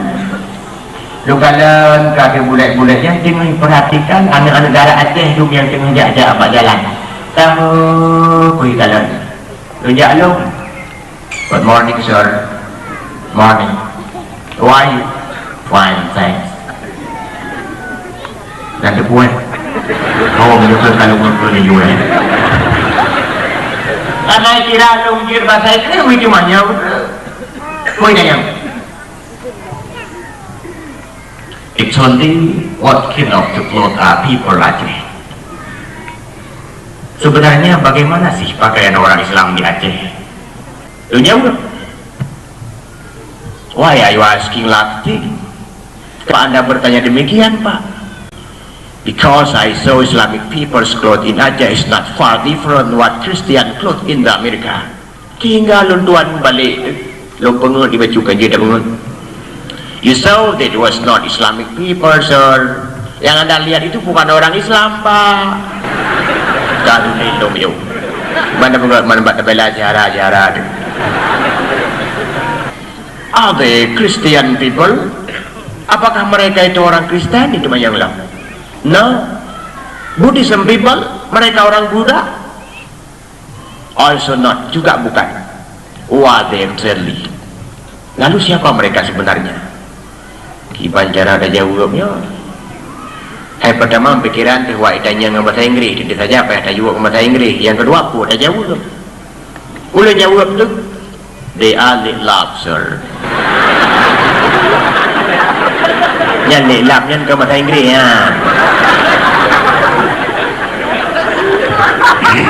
lo kalian kaki bulat-bulat yang tengah perhatikan anak-anak negara Aceh tu yang tengah jak-jak apa jalan. Tahu kui kalian, lo jak lo. Good morning sir. Morning. Why you? Fine, thanks. Nanti buat. Oh, menyusul kalau ngumpul di UN. Karena kira lo ujir bahasa Inggris, wih cuma nyawa. It's only what kind of the clothes are people Aceh. Sebenarnya bagaimana sih pakaian orang Islam di Aceh? Jawab. Why are you asking like this? Kenapa Anda bertanya demikian, Pak? Because I saw Islamic people's clothes in Aceh is not far different what Christian clothes in the America. Hingga luntuan balik. Lo pengen dibacukan je dah pengen. You saw that it was not Islamic people, sir. Yang Anda lihat itu bukan orang Islam, Pak. Kalau lelom yo. Mana bela jara tu. Are they Christian people? Apakah mereka itu orang Kristen? Itu yang lah. No. Buddhism people? Mereka orang Buddha? Also not. Juga bukan. Who are they really? Lalu siapa mereka sebenarnya? Kiban cara ada jawabnya. Hai pertama pikiran tu wah tanya dengan bahasa Inggeris, itu saja apa yang jawab bahasa Inggeris. Yang kedua apa ada jawab? Boleh jawab tu? They are love, sir. Yang love yang ke bahasa Inggeris ya.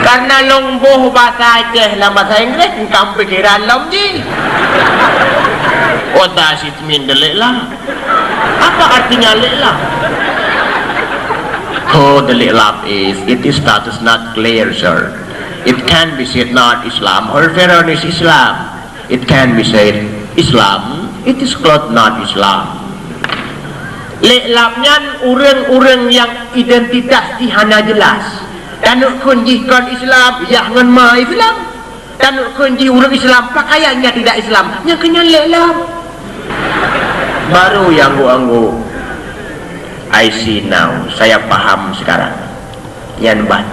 Karena longboh bahasa Aceh dalam bahasa Inggeris, engkau pikiran lom je. What does it mean, the lelah? Apa artinya lelah? Oh, the lelah is, it is status not clear, sir. It can be said not Islam, or Pharaoh is Islam. It can be said Islam, it is called not Islam. Lehlapnya orang-orang yang identitas dihana jelas. Dan kunjihkan Islam, jangan ma Islam. Dan kunjih orang Islam, pakaiannya tidak Islam. Yang kenyang lelah. Baru yang anggu I see now, saya paham sekarang. Yang bat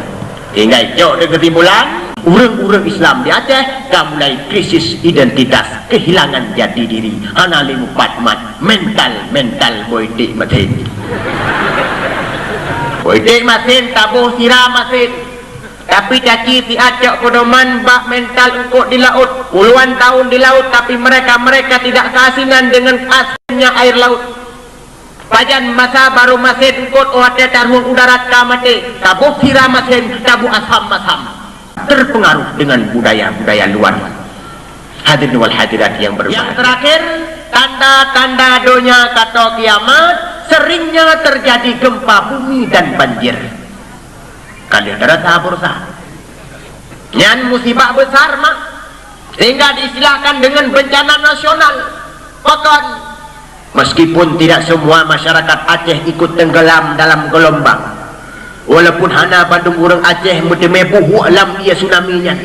tinggal jauh dari ketimbulan orang-orang Islam di Aceh dah mulai krisis identitas, kehilangan jati diri, analim patmat, mental politik masin politik masin, tabuh sirah masin. Tapi caci si Aceh kodoman bak mental engkau di laut puluhan tahun di laut, tapi mereka tidak keasinan dengan asinnya air laut. Pajan masa baru masin engkau ada taruh udara kamate, tabuh sirah masin, tabuh asham terpengaruh dengan budaya luar. Hadirin wal hadirat yang berbahagia. Yang terakhir, tanda-tanda donya kata kiamat, seringnya terjadi gempa bumi dan banjir. Kalian rasa bursa yang musibah besar mak, sehingga diistilahkan dengan bencana nasional. Bahkan meskipun tidak semua masyarakat Aceh ikut tenggelam dalam gelombang, walaupun hana Bandung orang Aceh medemebuh alam ia tsunami-nya,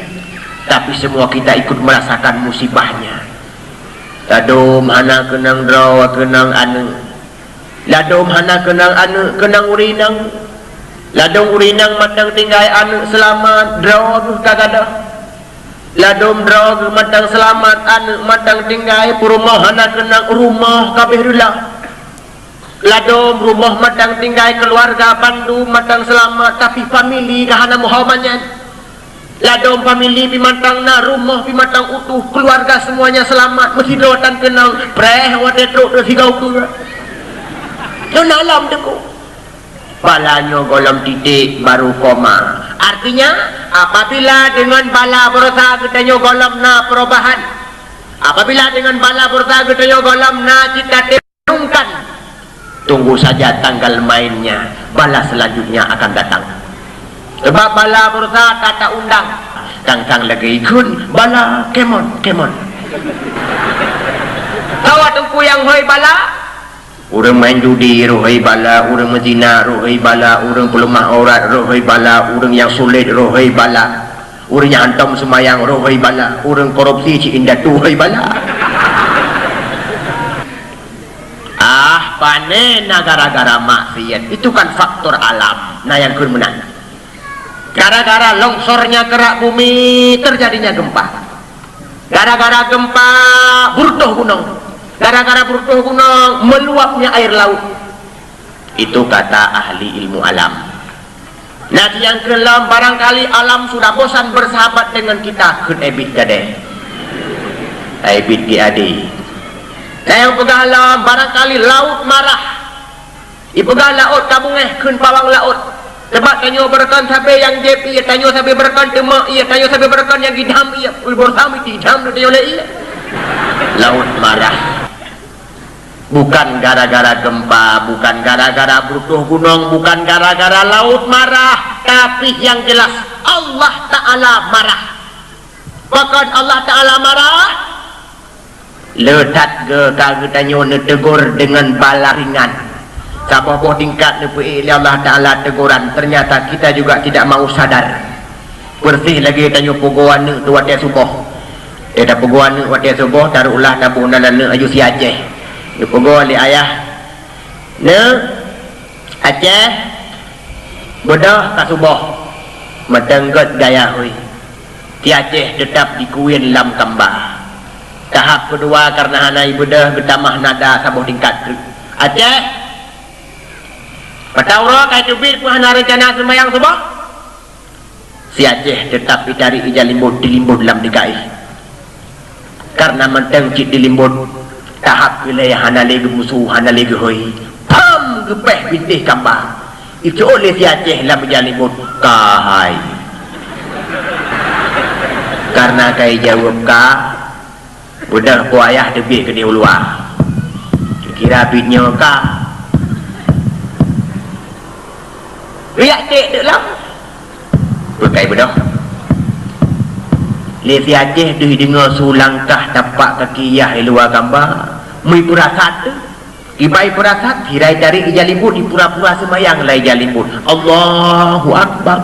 tapi semua kita ikut merasakan musibahnya. Ladom hana kenang draw kenang anu, ladom hana kenang anu kenang urinang, ladom urinang matang tinggai anu selamat draw kagada, ladom draw matang selamat anu matang tinggai purumah hana kenang rumah kabeh rula, ladom rumah matang tinggai keluarga Bandu matang selamat tapi famili kahana Muhammadnya, ladom famili pimantang na rumah pimantang utuh keluarga semuanya selamat mesti dawatan kenang preh wadetruk do sigau tu don alam deku balanya golom titik baru koma. Artinya apabila dengan bala berusaha kita golom na perubahan, apabila dengan bala berusaha kita golom na kita tenungkan, tunggu saja tanggal mainnya, bala selanjutnya akan datang. Sebab bala berusaha kata undang tang lagi ikut bala kemon tawa tungku yang hoi bala. Orang main judi rohai bala, orang mezina rohai bala, orang pelemah aurat rohai bala, orang yang sulit rohai bala, orang yang hantam semayang rohai bala, orang korupsi cik indah tu rohai bala. panena gara-gara maksiat. Itu kan faktor alam. Nah yang kun menang. Gara-gara longsornya kerak bumi terjadinya gempa. Gara-gara gempa beruntuh gunung. Gara-gara beruntuh gunung meluapnya air laut. Itu kata ahli ilmu alam. Nah yang kelam barangkali alam sudah bosan bersahabat dengan kita. Kun ebit gade. Ebit giadi. Nah yang pegang alam barangkali laut marah. Ipegang laut kabungeh kun pawang laut. Sebab tanyo berkan sampai yang JP, tanyo sampai berkan demak, tanyo sampai berkan yang gidam, bersama gidam tanyo lagi. Laut marah. Bukan gara-gara gempa, bukan gara-gara beruntuh gunung, bukan gara-gara laut marah, tapi yang jelas Allah Ta'ala marah. Bahkan Allah Ta'ala marah, letat ke kagak tanyo netegur dengan bala ringan. Sabah tingkat oleh Allah Ta'ala teguran. Ternyata kita juga tidak mau sadar. Bersih lagi tanya puguan tu watia subuh. Dia dah puguan watia subuh taruhlah tabung dalam aju si Aceh. Dia puguan li ayah. Ne Aceh bedah tak subuh. Metengget gaya hui. Ti Aceh tetap dikuin lam kambah. Tahap kedua karena hanai bedah bertamah nada sabah tingkat. Aceh Patauro kai tubir ku hana rencana sembahyang subuh. Si Aceh tetap dicari ijalimbut dilimbut dalam DKI. Karena menteng cik dilimbut tahap wilayah hana lagi musuh hana lagi hoi. Pam gepeh bintih kambah. Itu oleh si Aceh dalam ijalimbut kahai. Karena kai jawab ka budak ku ayah tebih ke dia luar. Kira bitnya ka riak cek dek lah berkai bedah lesi Aceh tu dengar sulangkah tapak kaki yah di luar gambar mui purasat tu ibai purasat hirai cari ijalimbut di pura-pura semayang lah ijalimbut Allahu Akbar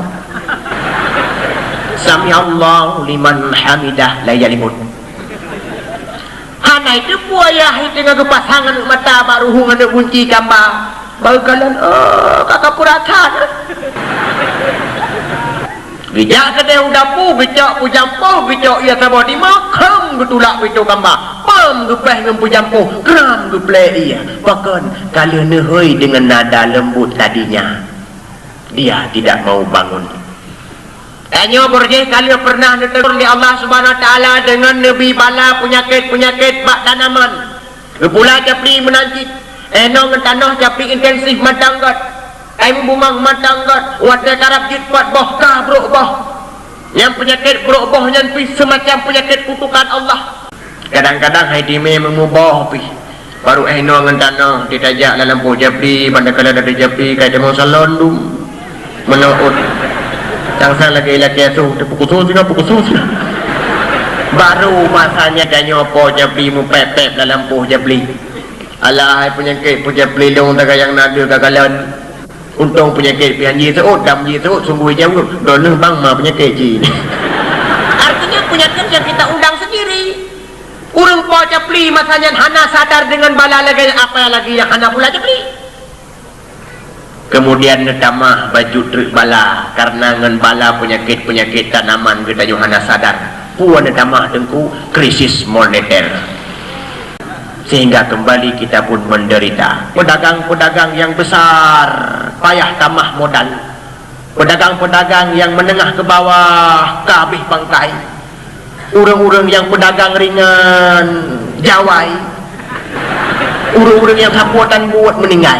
Sami Allahu liman hamidah lah ijalimbut hana itu puayah dengan kepasangan mata baru hungan kunci gambar bagalan kakak puratan bijak kedai udapu bijak pujampu bijak ia sabah di makam getulak itu kambah pam gepeh dengan pujampu keram geplay ia bahkan kalau nehoi dengan nada lembut tadinya dia tidak mau bangun. Tanya berjeh kalau pernah ditegur oleh Allah Subhanahu Wa Taala dengan Nabi bala penyakit-penyakit bak tanaman gepula capli menanjit enong tanah tapi intensif matanggat kain bumang matanggat wadah karab jitpat boh kah bro boh yang penyakit bro boh yang pi semacam penyakit kutukan Allah kadang-kadang hai dime mengubah pi baru enong tanah ditajak dalam lampu japi pada kala ada japi kai demo salon dum menaut sang lagi lagi tu pukul susu baru masanya danyo po japi mu pep-pep dalam lampu japi alah penyakit punya pelindung tak yang nada kagalan untung penyakit pian ji seut dam ji seut sungguh jauh doneng bang ma penyakit ji artinya penyakit yang kita undang sendiri urang po capli masanya hana sadar dengan bala lagi apa lagi yang hana pula capli kemudian netamah baju truk bala karena ngan bala penyakit tanaman kita juga hana sadar puan netamah tengku krisis moneter sehingga kembali kita pun menderita. Pedagang-pedagang yang besar payah tamah modal. Pedagang-pedagang yang menengah ke bawah kabeh bangkai. Urang-urang yang pedagang ringan jawai. Urang-urang yang sapuatan buat meninggal.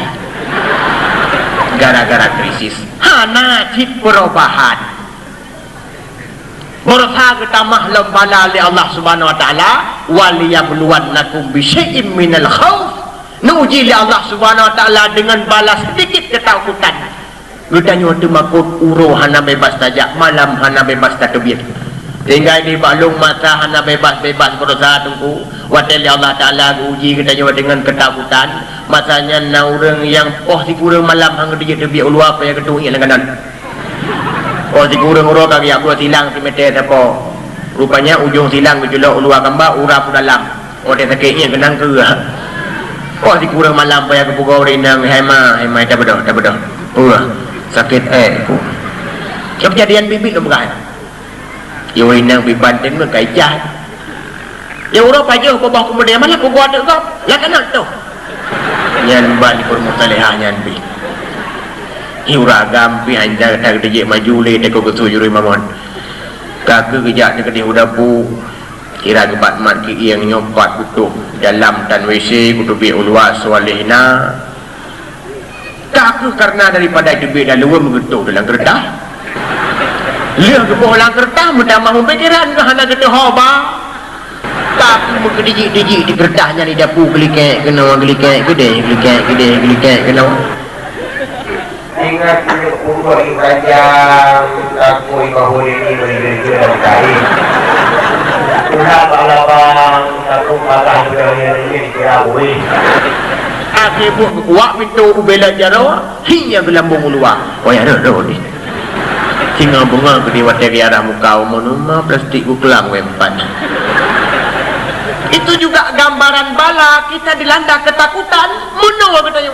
Gara-gara krisis. Hana cip perubahan. Berusaha kita mahlam bala li Allah Subhanahu Wa Taala waliyabluwannakum bisyai'im minal khauf nuji li Allah Subhanahu Wa Taala dengan bala sedikit ketakutan gudanya tu makut uruh hana bebas tajak malam hana bebas takbir sehingga di balung mata hana bebas berusaha tunggu wadali Allah Taala uji gudanya dengan ketakutan masanya na urang yang si kurang malam hang dia tebia ulua apa yang kedua langganan si kurang-urang kaki aku silang si meter siapa rupanya ujung silang berjulak ulua kambah urap dalam dia sakitnya kenang ke Oh si kurang malam payah ke pukau rindang hema tak bedah sakit ku kejadian bibit lo bukan yo rindang bibanten lo kaijah ya urap aja ko bah kemudian mana ko gua ada kau lah kanan tu nyan ban permutalehah nyan bi hiura gampi anja tak dijek maju le te ko ketu juri mamon kaki kejak ni kedih udapu kira kebat mat ki yang nyopat kutuk dalam dan WC kutuk bi ulwas walihna kaki karena daripada debit dan luar mengetuk dalam kertas lihat ke bolang kertas mudah mahu pikiran ke hana kena hoba kaki mengkedijik-dijik di kertasnya di dapur gelikek kena gelikek kena ingat umur ibrajam aku ibahu ini beri-beri dan kain sudah balabang aku patah beraya ini dirawui akhir buat kuat pintu ubela jarawa hingga gelambung luar oh ya ada ni singa bunga kedewat dari arah muka menuma plastik kelang wempan itu juga gambaran bala kita dilanda ketakutan menunggu katanya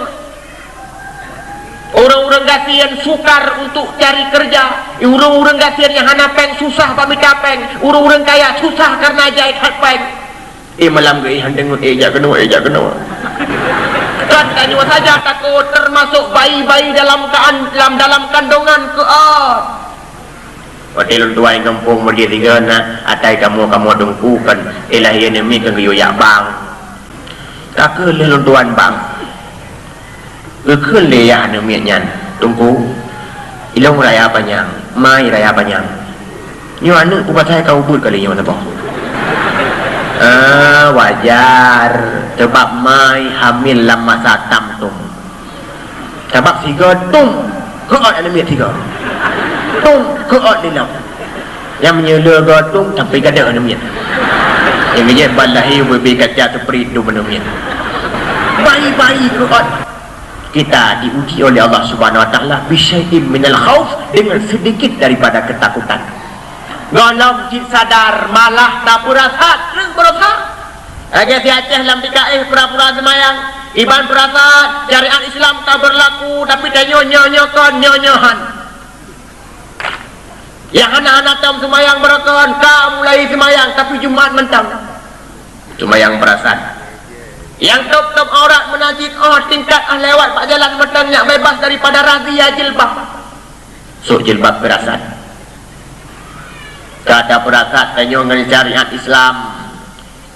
orang-orang gasian sukar untuk cari kerja orang-orang gasian yang hana peng susah pamit peng orang-orang kaya susah karena jahit hat peng malam ke dengut ejak kena kan tanya saja takut termasuk bayi-bayi dalam kandungan ke hotel tua yang kampung melihat tiga na atai kamu dengkukan ilahi enemi ke yoyak bang kakak lelun tuan bang kekun leya enemi nyan tungku ilong raya panjang mai raya panjang nyu anu ubat saya kau buat kali nyu mana boh wajar sebab mai hamil dalam masa tamtum sebab tiga tung keot enemi tiga tung keot dilam yang menyela gatung sampai kada enemi yang dia balahi bebi kaca seperti itu enemi bayi-bayi keot kita diuji oleh Allah Subhanahu wa taala bisyai'in minal khauf dengan sedikit daripada ketakutan golong jin sadar malah tak perasaan reng perasaan aja si Aceh dalam PKI pura-pura semayang iban perasaan syariat Islam tak berlaku tapi dia nyonyohan yang anak-anak tam semayang berakon kau mulai semayang tapi Jumat mentang semayang perasaan yang top orang menajik tingkat lewat pak jalan mentangnya bebas daripada razia jilbab jilbab perasaan tak ada perasaan tanya dengan syariat Islam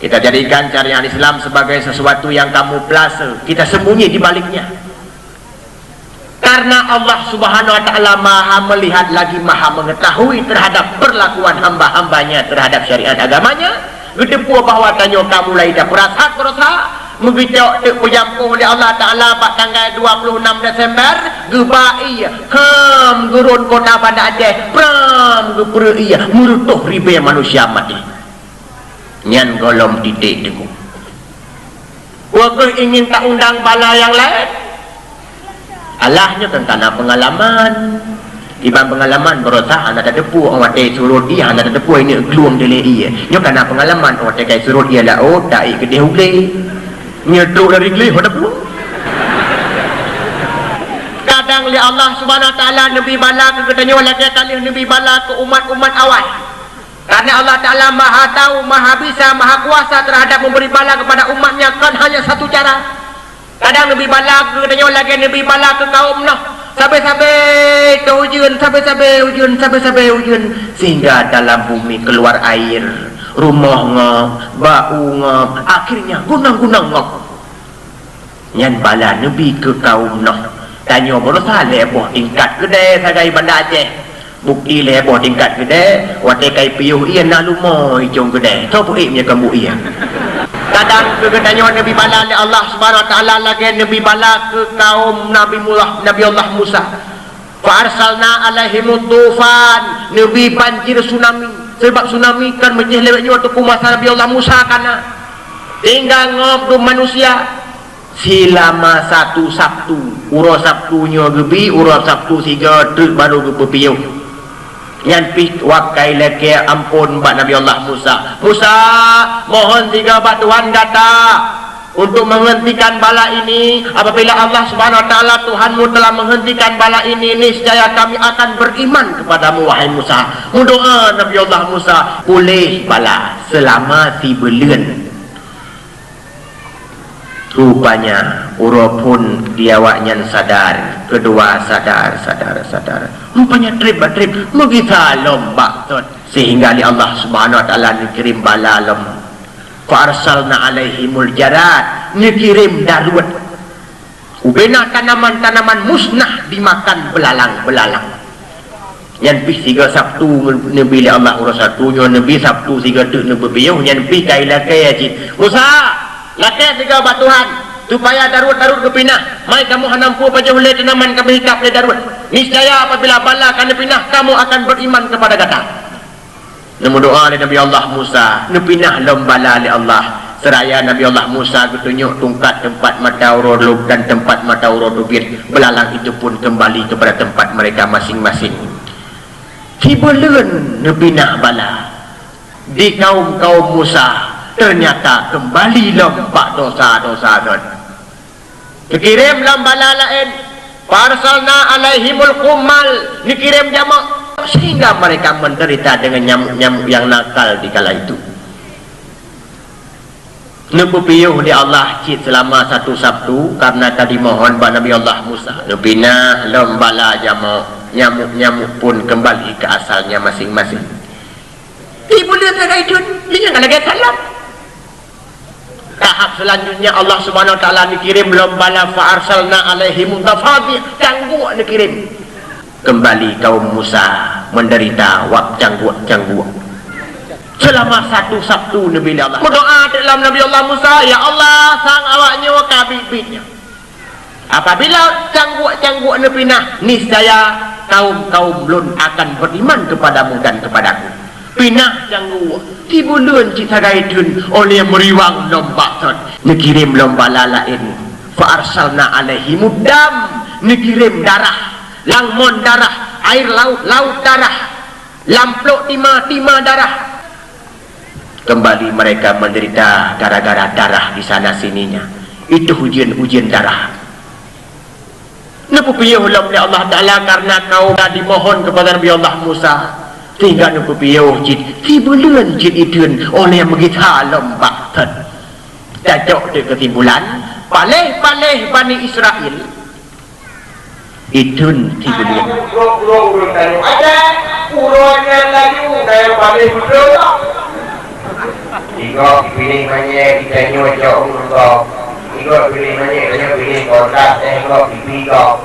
kita jadikan syariat Islam sebagai sesuatu yang kamuflase kita sembunyi di baliknya karena Allah Subhanahu wa taala maha melihat lagi maha mengetahui terhadap perlakuan hamba-hambanya terhadap syariat agamanya gedepu bahwa tanya kamu mulai dah perasaan Mengicau terpejampuh oleh Allah Ta'ala pada tanggal 26 Desember gebai gurun kota Banda Aceh pram geperei murutuh ribe manusia mati nyan golom titik deku wakil ingin tak undang bala yang lain Allahnya tentang pengalaman iban pengalaman berosak anda tak depu orang mati surut iya anda tak depu ini keluang dele iya nyo karena pengalaman orang mati kai surut iya lah oh tak ikut dia hule nyeduk dari geli pada perlu kadang li Allah Subhanahu wa taala nabi bala ke katanya lagi kali nabi bala ke umat-umat awal karena Allah Taala maha tahu maha bisa maha kuasa terhadap memberi bala kepada umatnya kan hanya satu cara kadang nabi bala ke katanya lagi nabi bala ke kaum Nuh sampai-sampai ke sampai hujan sehingga dalam bumi keluar air rumah ngap, bau ngap, akhirnya gunang-gunang ngap. Nyan bala Nabi ke kaum Nuh. Tanya berusaha leboh tingkat gede sagai Banda Aceh. Bukti leboh tingkat gede, wate kai piuh iya na lumoy jong gede. Sopo iknya kamu iya. Kadang kegetanya Nabi bala oleh Allah Subhanahu wa taala lagi Nabi bala ke kaum Nabi Allah Musa. Fa arsalna alaihim tufan, Nabi banjir tsunami. Sebab tsunami kan menjeh lewatnya waktu kumasa Nabi Allah Musa kana tinggal ngobrol manusia selama satu Sabtu urus Sabtunya gebi urus Sabtu siga truk baru ke pepiuh yang pik wakai leke ampun mbak Nabi Allah Musa mohon siga bat Tuhan kata untuk menghentikan bala ini. Apabila Allah Subhanahu wa taala Tuhanmu telah menghentikan bala ini, niscaya kami akan beriman kepadamu wahai Musa. Mendoa Nabi Allah Musa, pulih bala selama 3 bulan. Rupanya urapun diawaknya sadar, kedua sadar. Rupanya trip megita lomba tot, sehingga di Allah Subhanahu wa taala dikirim bala lom. Fa arsalna alaihimul jarad, dikirim darurat. Ubena tanaman-tanaman musnah dimakan belalang. Yang pi 3 Sabtu Nabi Allah urus satu, Nabi Sabtu 3 tu Nabi biuh, yang pi kaila kaya cit. Musa lakai 3 batuhan supaya darut kepinah. Mai kamu hanampu paja hulai tanaman kami hikap le darut. Niscaya apabila bala akan dipinah, kamu akan beriman kepada kata. Namu doa le Nabi Allah Musa, nepinah lombala le Allah. Seraya Nabi Allah Musa tunjuk tungkat tempat mata urut dan tempat mata urut ubir. Belalang itu pun kembali kepada tempat mereka masing-masing. Tibulan nepinah bala di kaum Musa. Ternyata kembali lompak dosa-dosa don. Dikirim lambala lain, parsalna alaihimul kumal, dikirim jamak, sehingga mereka menderita dengan nyamuk-nyamuk yang nakal di kala itu. Nepupiyuh di Allah cit selama 1 Sabtu karena tadi mohon pada Nabi Allah Musa. Nepina lambala jamak, nyamuk-nyamuk pun kembali ke asalnya masing-masing. Ibu lihat itu, dia nggak lagi salam. Tahap selanjutnya Allah Subhanahu wa taala dikirim lombala fa arsalna alaihim tafadhi, cangguak dikirim. Kembali kaum Musa menderita cangguak. Selama 1 Sabtu Nabi Allah berdoa dalam Nabi Allah Musa, ya Allah sang awaknya wa kabibitnya. Apabila cangguak nepinah, niscaya kaum lun akan beriman kepadamu dan kepadaku. Pinah cangguak tibulan cita gaidun oleh meriwang lomba tot, dikirim lomba lain. Fa arsalna alaihimud dam, dikirim darah, langmon darah, air laut darah, lamplok timah darah. Kembali mereka menderita gara-gara darah di sana sininya. Itu hujan darah. Nepupiyuh oleh Allah Ta'ala karena kau tadi mohon kepada Nabi Allah Musa, tinggal nepupiyuh jid tibulan jid idun oleh megita lomba ten cacok di ketimbulan paleh Bani Israel idun tibulan ada uruannya lagi dari paleh betul. Jika pilih banyak kita nyocok untuk jika pilih banyak kita pilih kotak tengok pipi kau.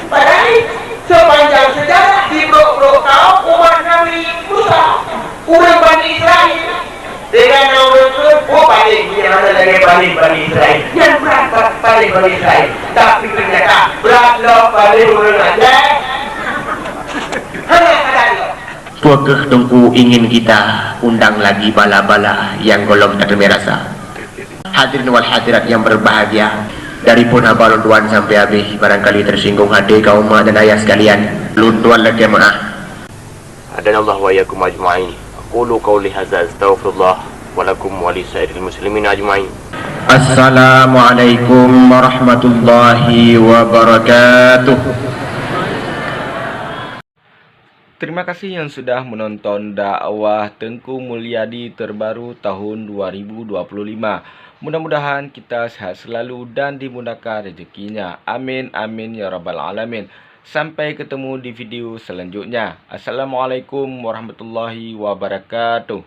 Padahal sepanjang sejarah di blok-blok kau umat Nabi Musa, umat Bani Israel dengan orang itu paling yang ada lagi Bani Israel yang berapa Bani Israel, tapi ternyata berapa paling orang ada hanya ada. Tuakah tunggu ingin kita undang lagi bala-bala yang golong tak merasa. Hadirin wal hadirat yang berbahagia, dari pun abalun tuan sampai habis, barangkali tersinggung hati kaum mak dan ayah sekalian. Luntuan lagi jemaah. Adana Allah wa yakum ajma'in. Aqulu qawli hadza astaghfirullah wa lakum wa li sa'iril muslimin ajma'in. Assalamualaikum warahmatullahi wabarakatuh. Terima kasih yang sudah menonton dakwah Tengku Mulyadi terbaru tahun 2025. Mudah-mudahan kita sehat selalu dan dimudahkan rezekinya. Amin amin ya rabbal alamin. Sampai ketemu di video selanjutnya. Assalamualaikum warahmatullahi wabarakatuh.